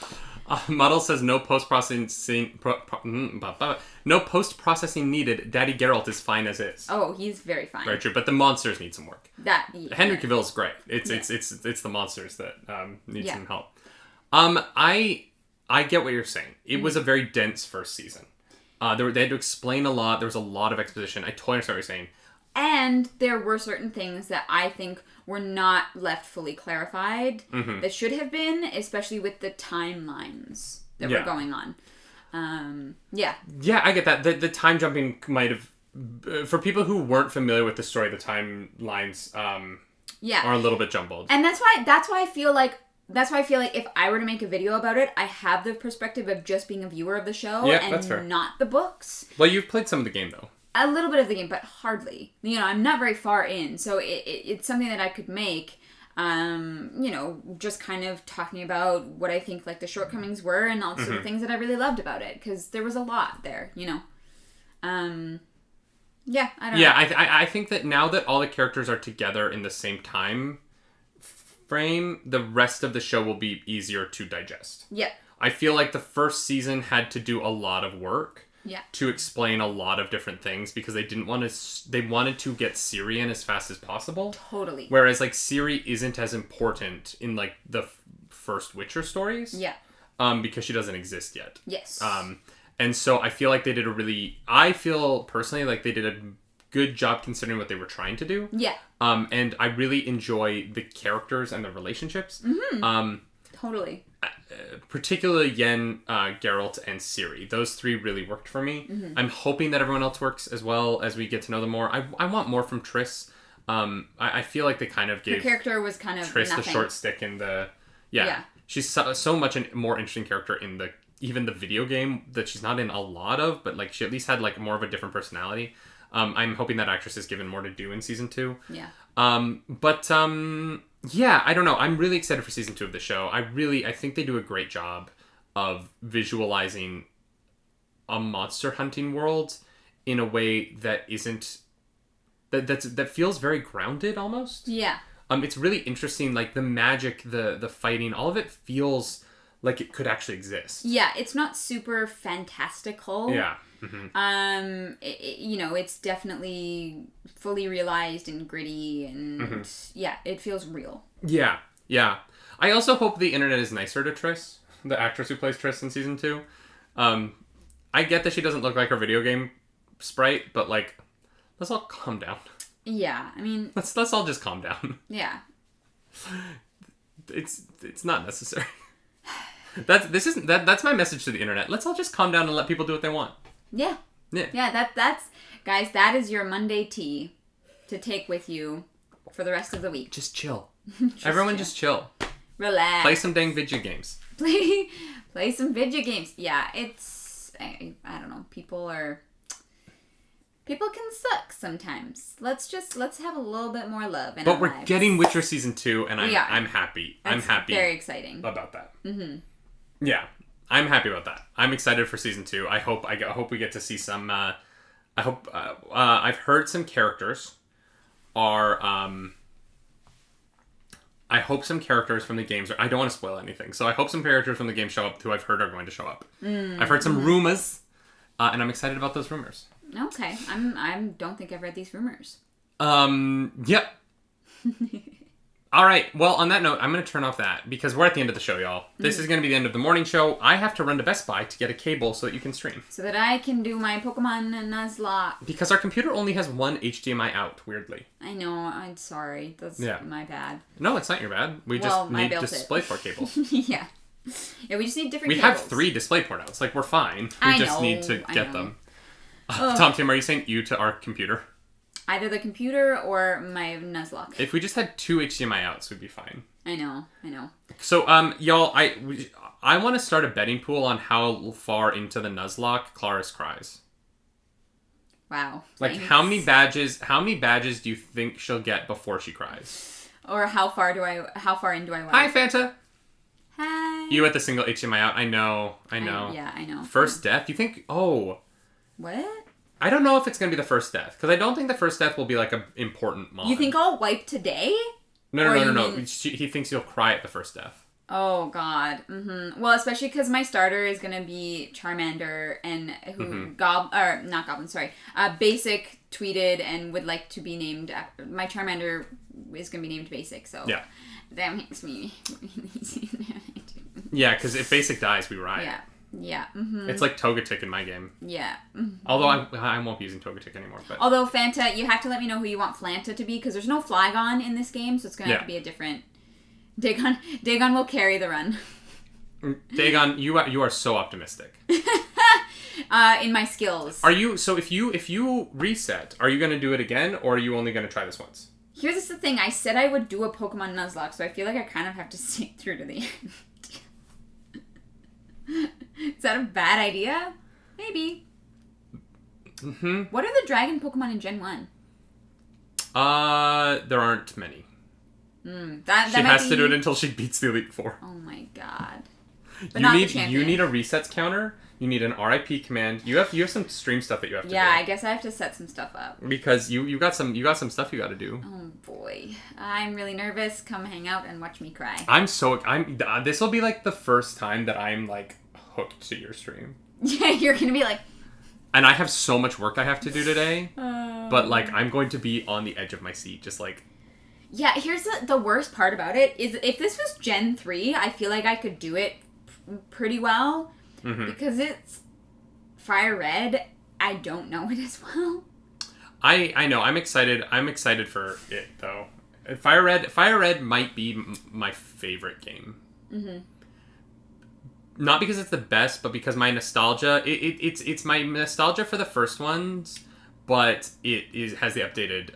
A: Muddle says no post-processing no post-processing needed. Daddy Geralt is fine as is.
B: Oh, he's very fine.
A: Very true, but the monsters need some work. Henry Cavill is great. It's the monsters that need some help. I get what you're saying. It was a very dense first season. They had to explain a lot. There was a lot of exposition. I totally understand what you're saying.
B: And there were certain things that I think were not left fully clarified that should have been, especially with the timelines that were going on. Yeah, I get that. The time jumping might have... For people who weren't familiar with the story, the timelines are a little bit jumbled. And that's why I feel like if I were to make a video about it, I have the perspective of just being a viewer of the show and not the books.
A: Well, you've played some of the game, though.
B: A little bit of the game, but hardly. You know, I'm not very far in, so it's something that I could make, you know, just kind of talking about what I think, like, the shortcomings were and also the things that I really loved about it, because there was a lot there, you know. Yeah, I don't know.
A: Yeah, I think that now that all the characters are together in the same time frame, the rest of the show will be easier to digest.
B: Yeah.
A: I feel like the first season had to do a lot of work to explain a lot of different things because they didn't want to... They wanted to get Ciri in as fast as possible.
B: Totally.
A: Whereas, like, Ciri isn't as important in, like, the first Witcher stories.
B: Yeah.
A: Because she doesn't exist yet.
B: Yes.
A: And so I feel like they did I feel personally like they did a good job considering what they were trying to do.
B: Yeah.
A: And I really enjoy the characters and the relationships.
B: Totally.
A: Particularly Yen, Geralt, and Ciri. Those three really worked for me. I'm hoping that everyone else works as well as we get to know them more. I want more from Triss. I feel like they kind of gave...
B: Her character was kind of
A: Triss
B: nothing.
A: the short stick in the... Yeah. She's so much a more interesting character in even the video game that she's not in a lot of, but like she at least had like more of a different personality. I'm hoping that actress is given more to do in season 2.
B: Yeah.
A: Yeah, I don't know. I'm really excited for season 2 of the show. I think they do a great job of visualizing a monster hunting world in a way that isn't... that feels very grounded almost.
B: Yeah.
A: It's really interesting, like the magic, the fighting, all of it feels like it could actually exist.
B: Yeah, it's not super fantastical.
A: Yeah.
B: You know, it's definitely fully realized and gritty and yeah, it feels real.
A: Yeah. I also hope the internet is nicer to Triss, the actress who plays Triss in season 2. I get that she doesn't look like her video game sprite, but like, let's all calm down.
B: Yeah, I mean...
A: Let's all just calm down.
B: Yeah.
A: It's not necessary. That's my message to the internet. Let's all just calm down and let people do what they want.
B: Yeah. That's guys, that is your Monday tea to take with you for the rest of the week.
A: Just chill. Everyone just chill.
B: Relax.
A: Play some dang video games.
B: Play some video games. Yeah, it's I don't know. People can suck sometimes. Let's have a little bit more love in our lives. But we're
A: getting Witcher season 2 and I'm happy. I'm happy.
B: Very exciting
A: about that. Yeah. I'm happy about that. I'm excited for season 2. I hope we get to see some. I've heard some characters are. I hope some characters from the games are. I don't want to spoil anything, so I hope some characters from the game show up who I've heard are going to show up. I've heard some rumors, and I'm excited about those rumors.
B: Okay, I don't think I've read these rumors.
A: Yep. All right. Well, on that note, I'm going to turn off that because we're at the end of the show, y'all. This is going to be the end of the morning show. I have to run to Best Buy to get a cable so that you can stream.
B: So that I can do my Pokemon Nuzlocke.
A: Because our computer only has one HDMI out, weirdly.
B: I know. I'm sorry. That's my bad.
A: No, it's not your bad. We just need DisplayPort cables.
B: Yeah. Yeah, we just need different cables.
A: We have 3 DisplayPort outs. Like, we're fine. We just need to get them. Tim, are you saying you to our computer?
B: Either the computer or my Nuzlocke.
A: If we just had 2 HDMI outs, we'd be fine.
B: I know.
A: So, y'all, I want to start a betting pool on how far into the Nuzlocke Claris cries.
B: Wow.
A: Like, how many badges do you think she'll get before she cries?
B: Or how far in do I want?
A: Hi, Fanta.
B: Hi.
A: You at the single HDMI out. I know.
B: I know.
A: First death? You think... Oh.
B: What?
A: I don't know if it's going to be the first death. Because I don't think the first death will be, like, an important mod.
B: You think I'll wipe today?
A: No. He thinks you'll cry at the first death.
B: Oh, God. Mm-hmm. Well, especially because my starter is going to be Charmander, and who... not Goblin, sorry. Basic tweeted and would like to be named... my Charmander is going to be named Basic, so...
A: Yeah.
B: That makes me...
A: Yeah, because if Basic dies, we riot.
B: Yeah. Mm-hmm.
A: It's like Togetic in my game.
B: Yeah. Mm-hmm.
A: Although I won't be using Togetic anymore. But
B: although Fanta, you have to let me know who you want Flanta to be, because there's no Flygon in this game, so it's going to have to be a different... Daygon will carry the run.
A: Daygon, you are so optimistic.
B: In my skills.
A: Are you... So if you reset, are you going to do it again, or are you only going to try this once?
B: Here's the thing. I said I would do a Pokemon Nuzlocke, so I feel like I kind of have to stay through to the end. Is that a bad idea? Maybe.
A: Mm-hmm.
B: What are the dragon Pokemon in Gen 1?
A: There aren't many.
B: That
A: she has to do it until she beats the Elite Four.
B: Oh my god. But
A: you need a resets counter. You need an RIP command. You have some stream stuff that you have to do.
B: Yeah, I guess I have to set some stuff up.
A: Because you got some stuff you got to do.
B: Oh boy. I'm really nervous. Come hang out and watch me cry.
A: This will be like the first time that I'm like hooked to your stream.
B: Yeah, you're going to be like...
A: And I have so much work I have to do today. But like I'm going to be on the edge of my seat just like...
B: Yeah, here's the worst part about it is if this was Gen 3, I feel like I could do it pretty well. Mm-hmm. Because it's Fire Red, I don't know it as well.
A: I know. I'm excited. I'm excited for it though. Fire Red might be my favorite game. Mm-hmm. Not because it's the best, but because my nostalgia. It's my nostalgia for the first ones, but has the updated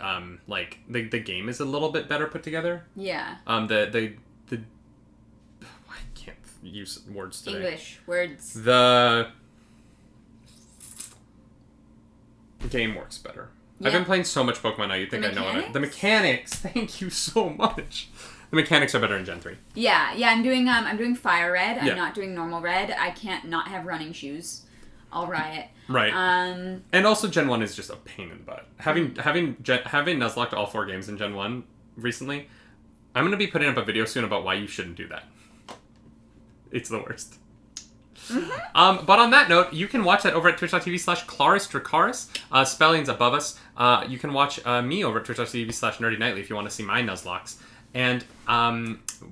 A: like the game is a little bit better put together.
B: Yeah.
A: I can't use words today.
B: English words.
A: The game works better. Yeah. I've been playing so much Pokemon now, you'd think I know it. The mechanics, thank you so much. The mechanics are better in Gen 3.
B: Yeah, I'm doing Fire Red. I'm not doing normal Red. I can't not have running shoes. I'll riot.
A: Right. And also Gen 1 is just a pain in the butt. Having Nuzlocked all 4 games in Gen 1 recently, I'm going to be putting up a video soon about why you shouldn't do that. It's the worst. Mm-hmm. But on that note, you can watch that over at twitch.tv/ClarisDracaris. Spelling's above us. You can watch me over at twitch.tv/NerdyNightly if you want to see my Nuzlocks. And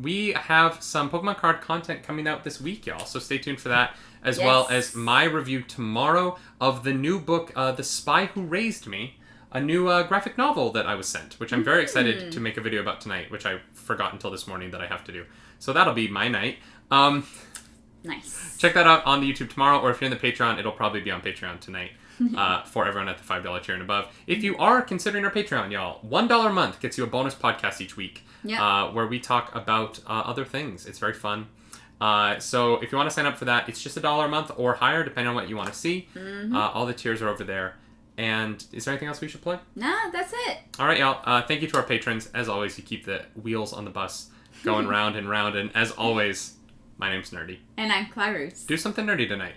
A: we have some Pokemon card content coming out this week, y'all. So stay tuned for that, as well as my review tomorrow of the new book, The Spy Who Raised Me, a new graphic novel that I was sent, which I'm very excited to make a video about tonight, which I forgot until this morning that I have to do. So that'll be my night.
B: Nice.
A: Check that out on the YouTube tomorrow, or if you're in the Patreon, it'll probably be on Patreon tonight for everyone at the $5 tier and above. If you are considering our Patreon, y'all, $1 a month gets you a bonus podcast each week where we talk about other things. It's very fun. So if you want to sign up for that, it's just $1 a month or higher, depending on what you want to see. Mm-hmm. All the tiers are over there. And is there anything else we should play?
B: Nah, that's it.
A: All right, y'all. Thank you to our patrons. As always, you keep the wheels on the bus going round and round. And as always... My name's Nerdy.
B: And I'm Clarus.
A: Do something nerdy tonight.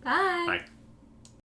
B: Bye.
A: Bye.